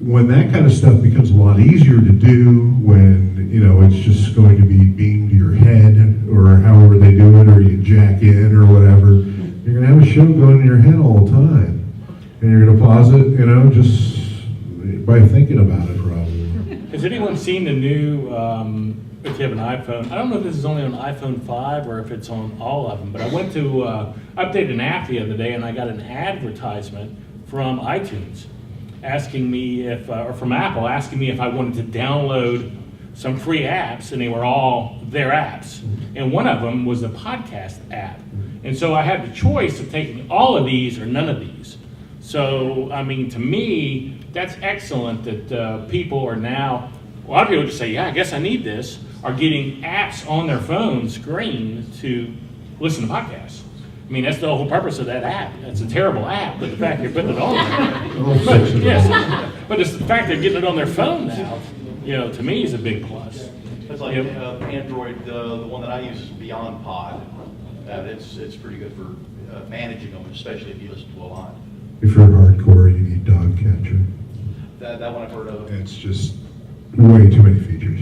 When that kind of stuff becomes a lot easier to do, when it's just going to be beamed to your head, or however they do it, or you jack in or whatever, you're gonna have a show going in your head all the time, and you're gonna pause it, just by thinking about it, probably. Has anyone seen the new? If you have an iPhone, I don't know if this is only on iPhone 5 or if it's on all of them, but I went to update an app the other day, and I got an advertisement from iTunes asking me or from Apple asking me if I wanted to download some free apps, and they were all their apps. And one of them was the podcast app. And so I had the choice of taking all of these or none of these. So, to me, that's excellent that people are now, a lot of people just say, yeah, I guess I need this, are getting apps on their phone screen to listen to podcasts. That's the whole purpose of that app. It's a terrible app, but the fact you're putting it on there. But it's the fact they're getting it on their phone now, to me is a big plus. It's like Android, the one that I use is Beyond Pod. It's pretty good for managing them, especially if you listen to a lot. If you're hardcore, you need Dog Catcher. That one I've heard of. It's just way too many features.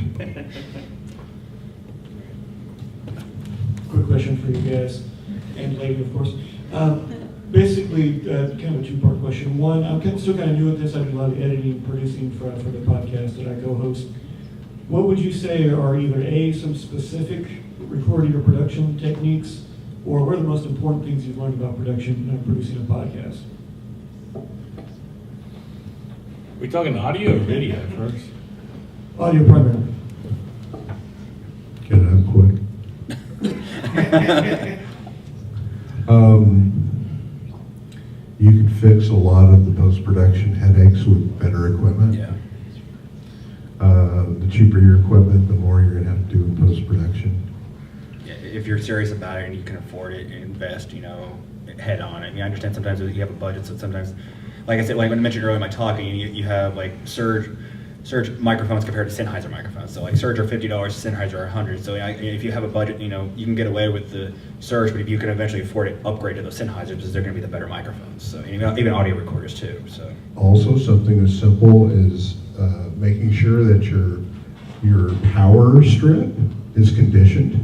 Quick question for you guys, and lady, of course. Basically, kind of a two-part question. One, I'm still kind of new at this. I do a lot of editing and producing for the podcast that I co-host. What would you say are either some specific recording or production techniques, or what are the most important things you've learned about production and producing a podcast? Are we talking audio or video first? Audio primarily. Get it out quick. You can fix a lot of the post-production headaches with better equipment. Yeah. The cheaper your equipment, the more you're going to have to do in post-production. Yeah, if you're serious about it and you can afford it, invest, head on. I understand sometimes you have a budget, so sometimes, like I said, like when I mentioned earlier in my talk, you have like Surge microphones compared to Sennheiser microphones. So like Surge are $50, Sennheiser are $100. So if you have a budget, you can get away with the Surge, but if you can eventually afford it, upgrade to those Sennheisers because they're going to be the better microphones. So even audio recorders too. So also something as simple as making sure that your power strip is conditioned,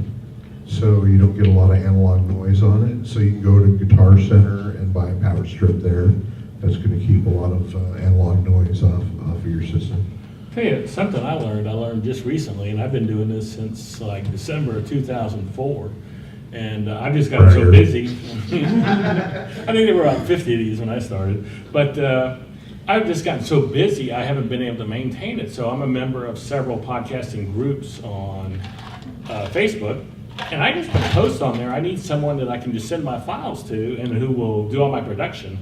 so you don't get a lot of analog noise on it. So you can go to Guitar Center and buy a power strip there. That's going to keep a lot of analog noise off of your system. Tell you something I learned just recently, and I've been doing this since like December of 2004, and I've just gotten so busy. I think there were about 50 of these when I started, but I've just gotten so busy I haven't been able to maintain it. So I'm a member of several podcasting groups on Facebook, and I just post on there. I need someone that I can just send my files to and who will do all my production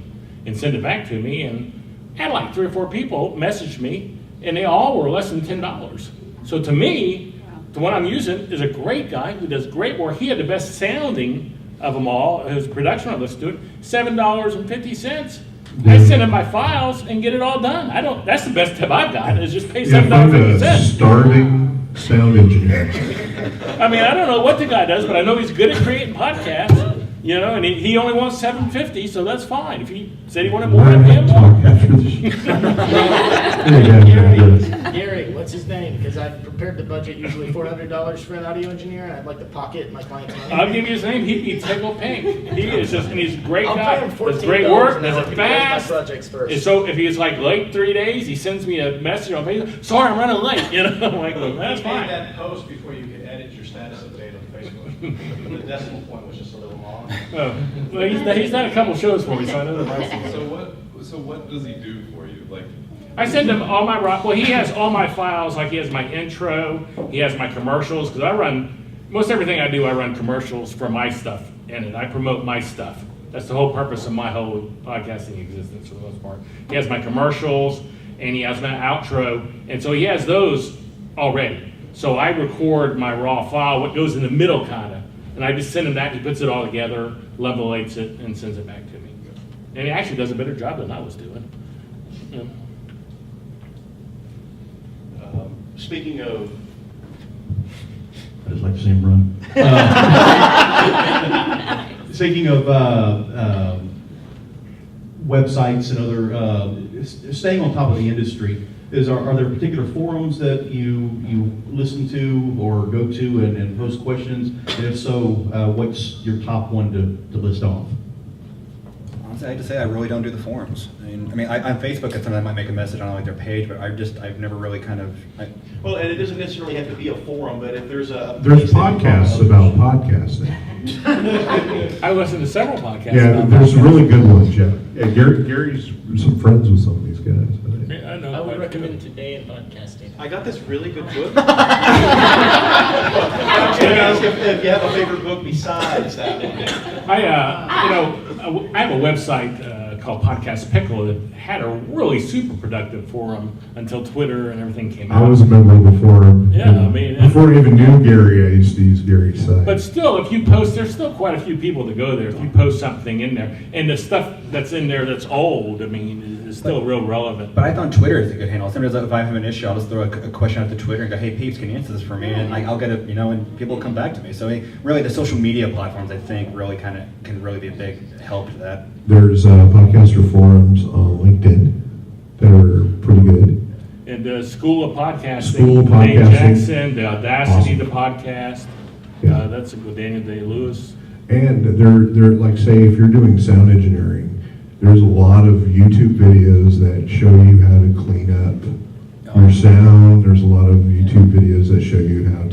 and send it back to me, and I had like 3 or 4 people message me, and they all were less than $10. So to me, the one I'm using is a great guy who does great work. He had the best sounding of them all. His production, I listened to it, $7.50. I send him my files and get it all done. That's the best tip I've got, is just pay $7.50. Starving sound engineer. I don't know what the guy does, but I know he's good at creating podcasts. And he only wants $7.50, so that's fine. If he said he wanted more, I'd pay him more. Gary, what's his name? Because I've prepared the budget, usually $400 for an audio engineer, and I'd like to pocket my client's money. I'll give you his name. He'd be tickled pink. He is just, and he's a great guy. I'll pay him Does great work, does it my fast. projects first. And so if he's like late 3 days, he sends me a message on Facebook. Sorry, I'm running late. I'm like, well, that's fine. You made that post before you could edit your status update on Facebook. The decimal point was just a little long. Oh, well, he's done a couple shows for me, so I know the process. So what does he do for you? Like, I send him all my he has all my files. Like he has my intro, he has my commercials, because I run most everything I do. I run commercials for my stuff in it. I promote my stuff. That's the whole purpose of my whole podcasting existence for the most part. He has my commercials and he has my outro, and so he has those already. So I record my raw file, what goes in the middle kind of, and I just send him that, he puts it all together, levelates it, and sends it back to me. And he actually does a better job than I was doing. Yeah. Speaking of, I just like to see him run. Speaking of websites and other, staying on top of the industry, are there particular forums that you listen to or go to and post questions? And if so, what's your top one to list off? Honestly, I have to say I really don't do the forums. I mean, on Facebook, sometimes I might make a message on like their page, but I've never really kind of. well, and it doesn't necessarily have to be a forum, but if there's a. There's podcasts about podcasting. I listen to several podcasts. Yeah, there's a really good one, Jeff. Yeah, Gary's some friends with some of these guys. I know. I would recommend Today in Podcasting. I got this really good book. If you have a favorite book besides that one. I have a website called Podcast Pickle that had a really super productive forum until Twitter and everything came out. I was a member before. Yeah, I mean, before I even knew Gary, I used to use Gary's site. But still, if you post, there's still quite a few people that go there. If you post something in there, and the stuff that's in there that's old, I mean, is still real relevant. But I found Twitter is a good handle. Sometimes if I have an issue, I'll just throw a question out to Twitter and go, "Hey, peeps, can you answer this for me?" And I'll get it, and people will come back to me. So really, the social media platforms, I think, really can really be a big help to that. There's podcaster forums on LinkedIn that are pretty good. And the School of Podcasting, School of Dane Podcasting. Jackson, the Audacity, Awesome. the podcast. Yeah. That's a good Daniel Day-Lewis. And they're like, say, if you're doing sound engineering, there's a lot of YouTube videos that show you how to clean up your sound. There's a lot of YouTube videos that show you how to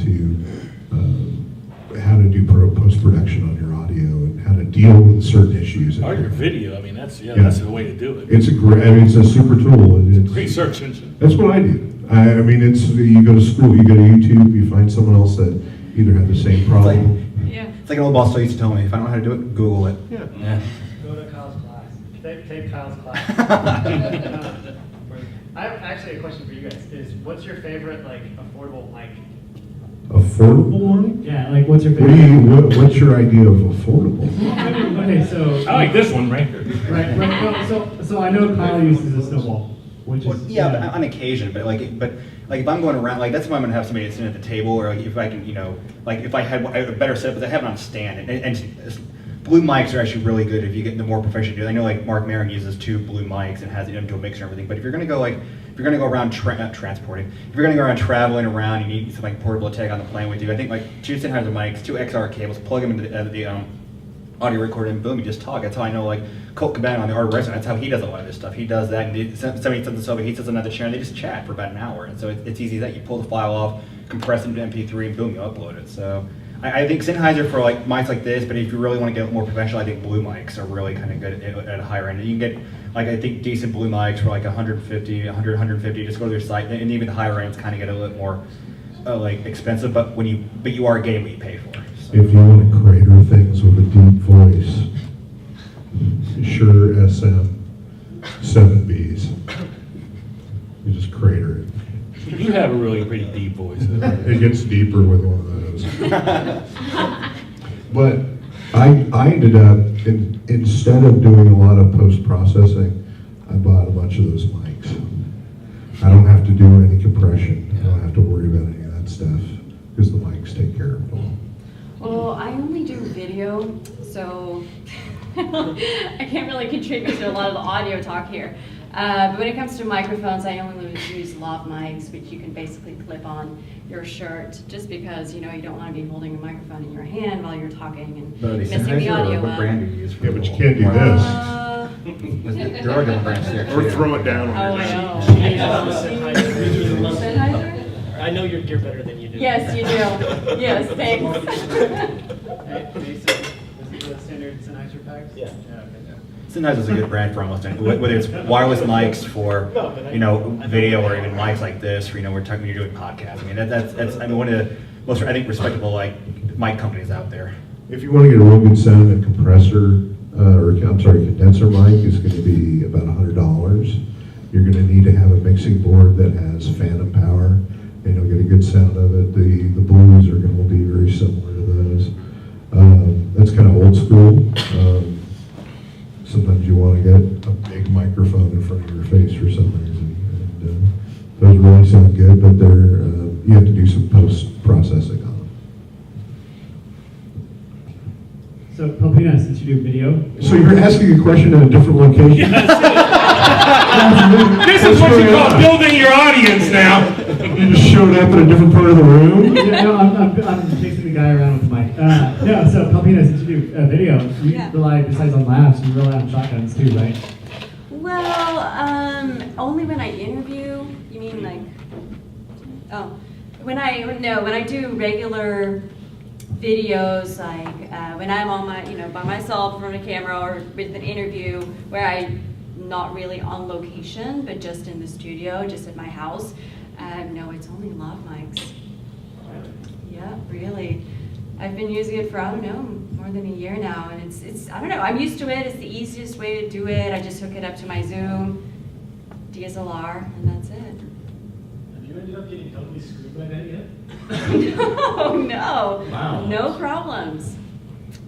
do post-production on your audio and how to deal with certain issues. Or your video, I mean, that's Yeah. that's the way to do it. It's it's a super tool. It's Great search engine. That's what I do. I mean, you go to school, you go to YouTube, you find someone else that either had the same problem. It's like an old boss used to tell me, if I don't know how to do it, Google it. Yeah. Go to Kyle's class. Take Kyle's class. I have actually a question for you guys. What's your favorite affordable mic? Affordable one? Yeah, like what's your favorite? What's your idea of affordable? Okay, so I like this one right here. Right. No, so I know Kyle uses a Snowball, which is Yeah, but on occasion, but if I'm going around, that's why I'm gonna have somebody sitting at the table, or if I can, if I had a better setup, but I have it on a stand, and blue mics are actually really good if you get the more professional. I know Mark Maron uses 2 blue mics and has it into a mixer and everything, but if you're gonna go around transporting, if you're gonna go around traveling around, you need something portable to take on the plane with you. I think 2 Sennheiser mics, 2 XR cables, plug them into the audio recorder, and boom, you just talk. That's how I know Colt Cabana on the Art Restaurant. That's how he does a lot of this stuff. He does that, and somebody sits on the sofa, he sits on another chair, and they just chat for about an hour. And so it's easy that you pull the file off, compress it into MP3, and boom, you upload it. So I think Sennheiser for mics like this, but if you really want to get more professional, I think blue mics are really kind of good at a higher end. You can get I think decent blue mics for 150, 150. Just go to their site, and even the higher ends kind of get a little more expensive. But you are getting what you pay for. So. If you want to crater things with a deep voice, Shure SM7Bs. You just crater it. You have a really pretty deep voice. It gets deeper with one of those. But I ended up, instead of doing a lot of post-processing, I bought a bunch of those mics. I don't have to do any compression. I don't have to worry about any of that stuff because the mics take care of it all. Well, I only do video, so I can't really contribute to a lot of the audio talk here. But when it comes to microphones, I only use lav mics, which you can basically clip on your shirt, just because you don't want to be holding a microphone in your hand while you're talking and messing the audio What up. brand do you use? Yeah, but you can't do this. There are different brands there. Or throw it down. Oh, I know. Sennheiser? I know your gear better than you do. Yes, you do. Yes, thanks. This is the standard Sennheiser packs? Yeah. Okay. Sennheiser's a good brand for almost anything, whether it's wireless mics for video or even mics like this, or we're talking when you're doing podcasts. I mean that's one of the most respectable mic companies out there. If you want to get a real good sound, a compressor condenser mic is going to be about $100. You're going to need to have a mixing board that has phantom power, and you'll get a good sound of it. The blues are going to be very similar to those. That's kind of old school. Sometimes you want to get a big microphone in front of your face for some reason. And those really sound good, but you have to do some post-processing on them. So, Pelpina, since you do video. So you're asking a question in a different location? This is what you call building your audience now. You just showed up in a different part of the room? Yeah, no, I'm chasing the guy around with the mic. No, so Pelpina, since you do video, you rely, besides on laughs, you rely on shotguns too, right? Well, only when I interview. You mean like, oh, when I do regular videos, like when I'm on my, by myself in front of a camera or with an interview where I'm not really on location, but just in the studio, just at my house. No, it's only lav mics. Yeah, really. I've been using it for, I don't know, more than a year now, and it's I don't know, I'm used to it. It's the easiest way to do it. I just hook it up to my Zoom, DSLR, and that's it. Have you ended up getting totally screwed by that yet? No. Wow. No problems.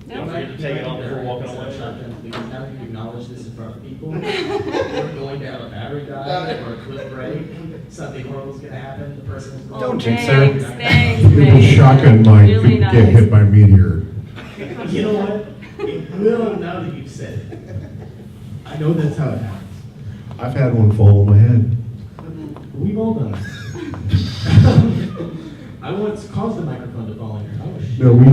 Don't forget to take it on before walking on one shotgun. Because now that you acknowledge this in front of people, we're going down a battery dive or a cliff break, something horrible's gonna happen, the person is going. Don't jinx her. Thanks, Your shotgun mic Really could nice. get hit by a meteor. You know what? It will now that you've said it. I know that's how it happens. I've had one fall on my head. We've all done it. I once caused the microphone to fall on your house. No, we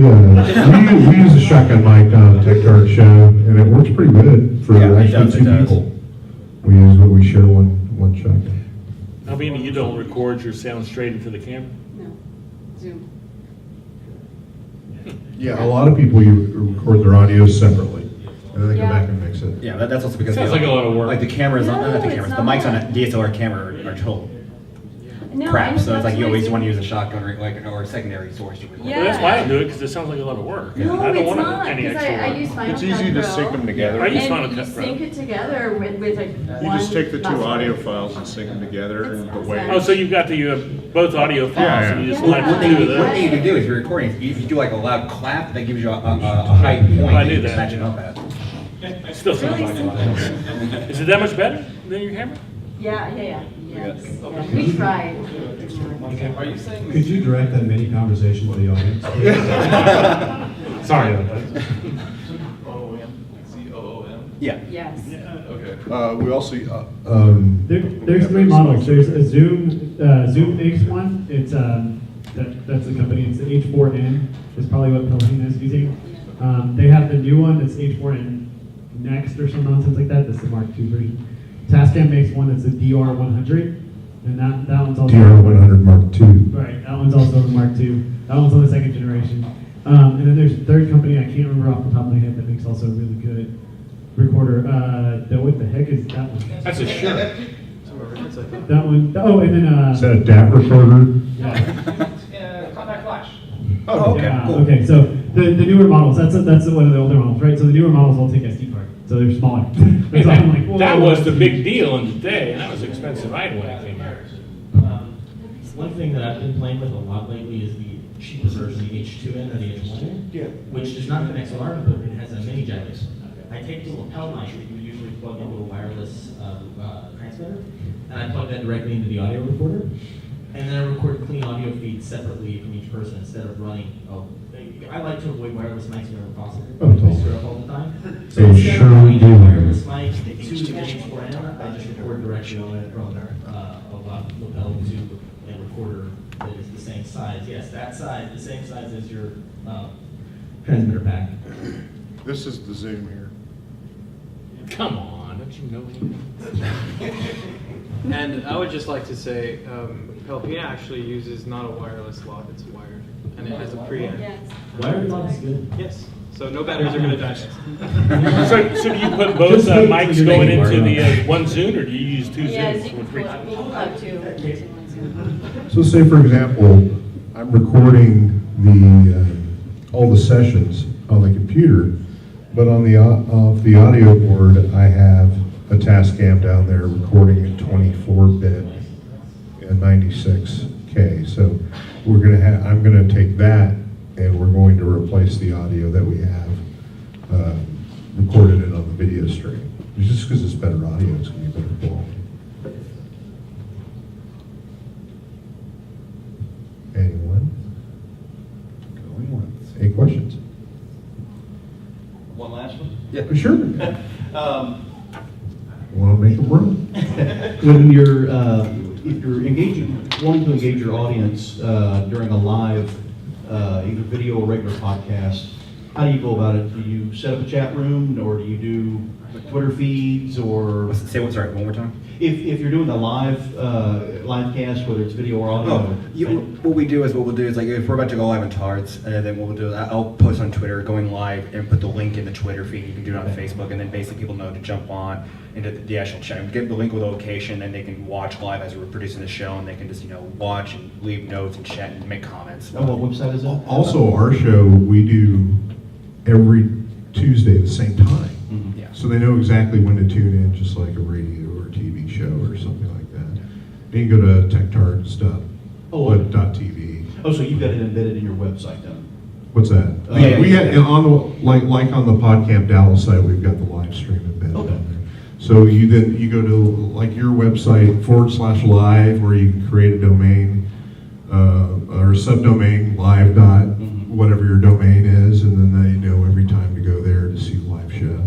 use a shotgun mic on the Tech Tart show, and it works pretty good for actually two people. We share one shotgun. Pelpina, you don't record your sound straight into the camera? No. Zoom. Yeah, a lot of people record their audio separately, and then they go back and mix it. Yeah, that's also because Sounds like a lot of work. Like the cameras, No, not the it's cameras, the not. mics on a DSLR camera are total No, crap. I So it's like you that's always my want to Zoom. use a shotgun or a secondary source to record. Yeah. Well, that's why I do it, because it sounds like a lot of work. No, I don't it's want not, any because extra I work. use Final It's Cut easy to Pro. sync them together. I use And Final you Cut Pro. sync it together with like You one just take the two master. audio files and sync them together, and the way. Oh, so you've got both audio files, Yeah, and you just One line the thing two of one thing you those. can do is you're recording. If you do like a loud clap, that gives you a high point I that knew you can that. match it up at. It still sounds like it. Is it that much better than your camera? Yeah. We tried. Are you saying? Could you direct that mini conversation to the audience? Sorry about that. COOM? Yeah. Yes. Okay. We also, There's three models. There's a Zoom X1. It's that's the company. It's the H4n. Is probably what Pelpina is using. They have the new one that's H4n Next or some nonsense like that. That's the Mark II version. Tascam makes one that's a DR100, and that one's also DR100 Mark II. Right, that one's also the Mark II. That one's on the second generation. And then there's a third company I can't remember off the top of my head that makes also a really good recorder. What the heck is that one? That's a shirt. That one. Oh, and then Is that a DAT recorder? Compact Flash. Oh, okay, yeah, cool. okay. So the newer models. That's one of the older models, right? So the newer models all take SD card, so they're smaller. Hey, So I'm like, whoa. that was the big deal in the day, and that was expensive item when it came out. One thing that I've been playing with a lot lately is the cheaper version, the H2n or the H1n, which does not have an XLR, but it has a mini jack. I take the lapel mic that you would usually plug into a wireless transmitter, and I plug that directly into the audio recorder, and then I record clean audio feeds separately from each person instead of running. I like to avoid wireless mics whenever possible. I screw up all the time. So instead of running a wireless mic to the H4n, I just record directly from a lapel to a recorder that is the same size. Yes, that size, the same size as your transmitter pack. this is the Zoom here. Come on, don't you know him? And I would just like to say, Pelpina actually uses not a wireless lock, it's wired. And it has a preamp. Yes. Wired lock is good. Yes. So no batteries are going to die. So do you put both mics going into the one Zoom, or do you use two Yes, Zooms? you with can each? pull up to one Zoom. So say for example, I'm recording all the sessions on the computer, but on the audio board I have a Tascam down there recording at 24-bit and 96 Okay, so I'm gonna take that and we're going to replace the audio that we have recorded it on the video stream. Just because it's better audio, it's gonna be better quality. Anyone? Going once. Any questions? One last one? Yeah, sure. Want to make them run? When you're, if you're wanting to engage your audience during a live, either video or regular podcast, how do you go about it? Do you set up a chat room, or do you do Twitter feeds, or? Say what's right, one more time? If you're doing a live cast, whether it's video or audio. What we'll do is like if we're about to go live on Tards, then what we'll do is I'll post on Twitter going live and put the link in the Twitter feed. You can do it on Facebook, and then basically people know to jump on into the actual chat. Give the link with the location, and they can watch live as we're producing the show, and they can just watch and leave notes and chat and make comments. And what website is it? Also, our show we do every Tuesday at the same time. Mm-hmm. Yeah. So they know exactly when to tune in, just like a radio or TV show or something like that. You can go to techtards.tv. Oh, so you've got it embedded in your website then? What's that? We had on the like on the Podcamp Dallas site, we've got the live stream embedded on there. So you go to like your website /live, where you can create a domain or subdomain live dot whatever your domain is, and then they know every time to go there to see the live show.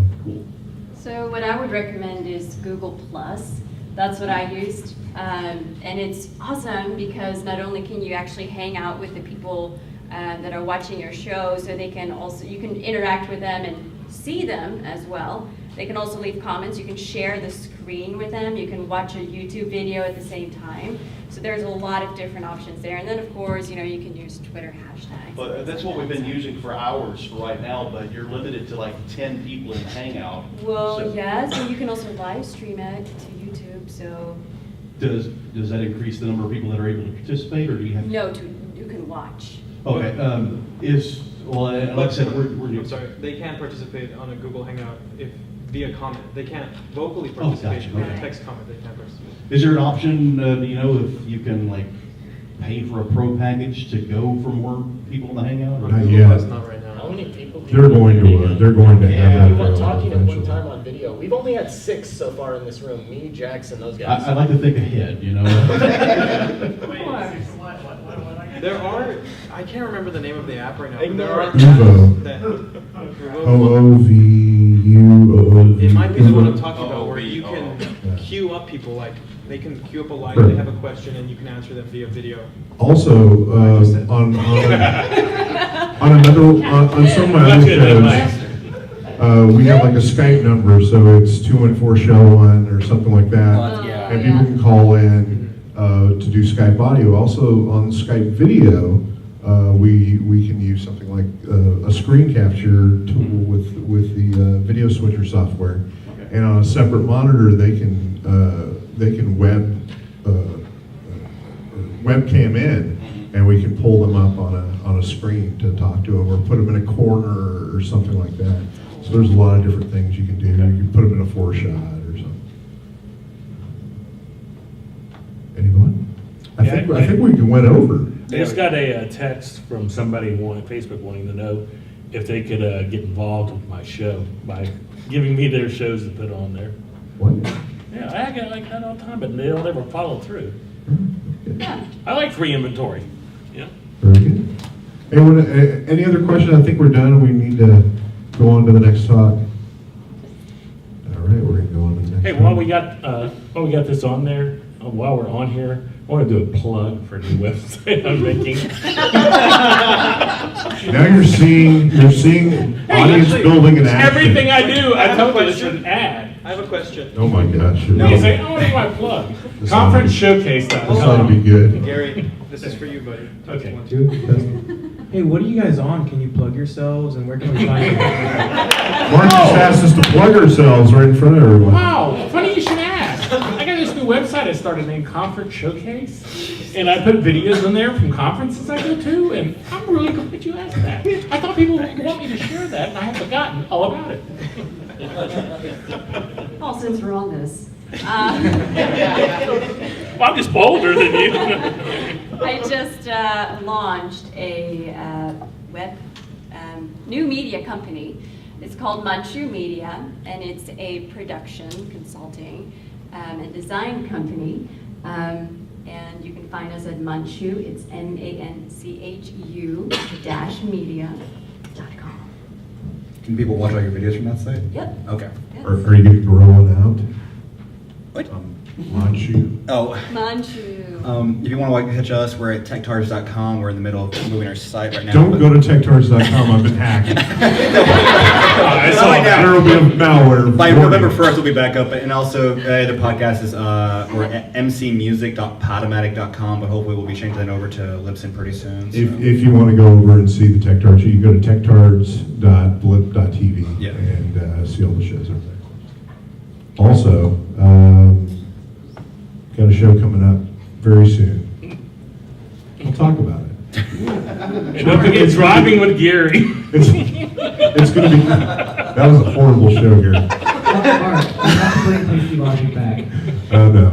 So what I would recommend is Google Plus. That's what I used, and it's awesome because not only can you actually hang out with the people that are watching your show, so they can also, you can interact with them and see them as well. They can also leave comments. You can share the screen with them. You can watch a YouTube video at the same time. So there's a lot of different options there. And then of course, you can use Twitter hashtags. But that's what we've been using for hours right now, but you're limited to like 10 people in the Hangout. Well, yes, and you can also live stream it to YouTube, so. Does that increase the number of people that are able to participate, or do you have? No, you can watch. Okay, like I said, I'm sorry, they can participate on a Google Hangout via comment. They can't vocally participate via text comment. They can't participate. Is there an option, do you know if you can pay for a pro package to go for more people in the Hangout? Not yet. That's not right now. How many people? They're going to have that We were available talking at one eventually. time on video. We've only had 6 so far in this room. Me, Jackson, those guys. I'd like to think ahead, There are, I can't remember the name of the app right now. But there are Uvo. apps that OOVUO. it might be the one I'm talking about, where you can queue up people, they can queue up a line, they have a question, and you can answer them via video. Also, on some of my other shows, we have like a Skype number, so it's 214-SHOW-1 or something like that, and people can call in to do Skype audio. Also on Skype video, we can use something like a screen capture tool with the video switcher software, and on a separate monitor they can webcam in, and we can pull them up on a screen to talk to them, or put them in a corner or something like that. So there's a lot of different things you can do. You can put them in a 4-shot or something. Anyone? I think we went over. I just got a text from somebody on Facebook wanting to know if they could get involved with my show by giving me their shows to put on there. What? Yeah, I get like that all the time, but they don't ever follow through. I like free inventory. Yeah. Very good. Anyone, any other questions? I think we're done. We need to go on to the next talk. All right, we're going to go on to the next Hey, talk. while we got this on there, while we're on here, I want to do a plug for a new website I'm making. Now you're seeing audience building in action. Everything I do, I told you it's an ad. I have a question. Oh my gosh. No, you say, I want to do my plug. ConferenceShowcase.com. This ought to be good. Gary, this is for you, buddy. Okay. Hey, what are you guys on? Can you plug yourselves, and where can we find you? Mark just asked us to plug ourselves right in front of everyone. Wow, funny you should ask. I got this new website I started named Conference Showcase, and I put videos in there from conferences I go to, and I'm really glad you asked that. I thought people would want me to share that, and I have forgotten all about it. Well, since we're on this. Well, I'm just bolder than you. I just launched a web new media company. It's called Manchu Media, and it's a production, consulting, and design company. And you can find us at Manchu. It's manchu-media.com. Can people watch all your videos from that site? Yep. Okay. Yes. Are you going to roll it out? What? Manchu. Oh. Manchu. If you want to catch us, we're at techtards.com. We're in the middle of moving our site right now. Don't go to techtards.com. I've been hacked. There will be a malware. By November 1st, we'll be back up. And also, the podcast is we're at mcmusic.podomatic.com, but hopefully we'll be changing that over to Libsyn pretty soon. So. If you want to go over and see the Techtards, you can go to techtards.blip.tv and see all the shows over there. Also, got a show coming up very soon. We'll talk about it. And don't forget driving with Gary. It's going to be. That was a horrible show, Gary. No.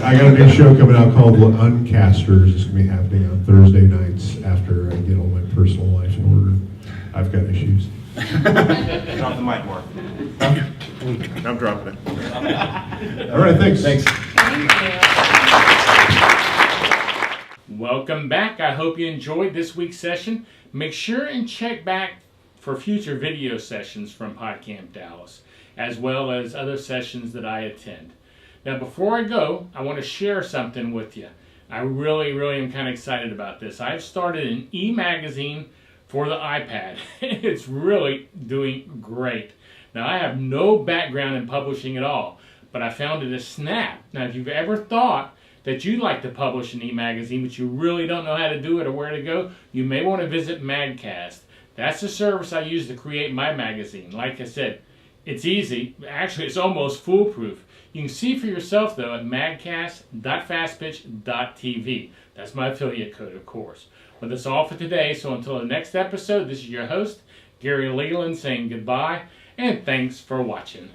I got a new show coming out called Uncasters. It's going to be happening on Thursday nights after I get all my personal life in order. I've got issues. Drop the mic, Mark. I'm dropping it. All right, thanks. Thank you. Welcome back. I hope you enjoyed this week's session. Make sure and check back for future video sessions from Podcamp Dallas, as well as other sessions that I attend. Now, before I go, I want to share something with you. I really am kind of excited about this. I've started an e-magazine for the iPad. It's really doing great. Now, I have no background in publishing at all, but I found it a snap. Now, if you've ever thought that you'd like to publish an e-magazine, but you really don't know how to do it or where to go, you may want to visit Madcast. That's the service I use to create my magazine. Like I said, it's easy. Actually, it's almost foolproof. You can see for yourself, though, at madcast.fastpitch.tv. That's my affiliate code, of course. But that's all for today. So until the next episode, this is your host, Gary Leland, saying goodbye, and thanks for watching.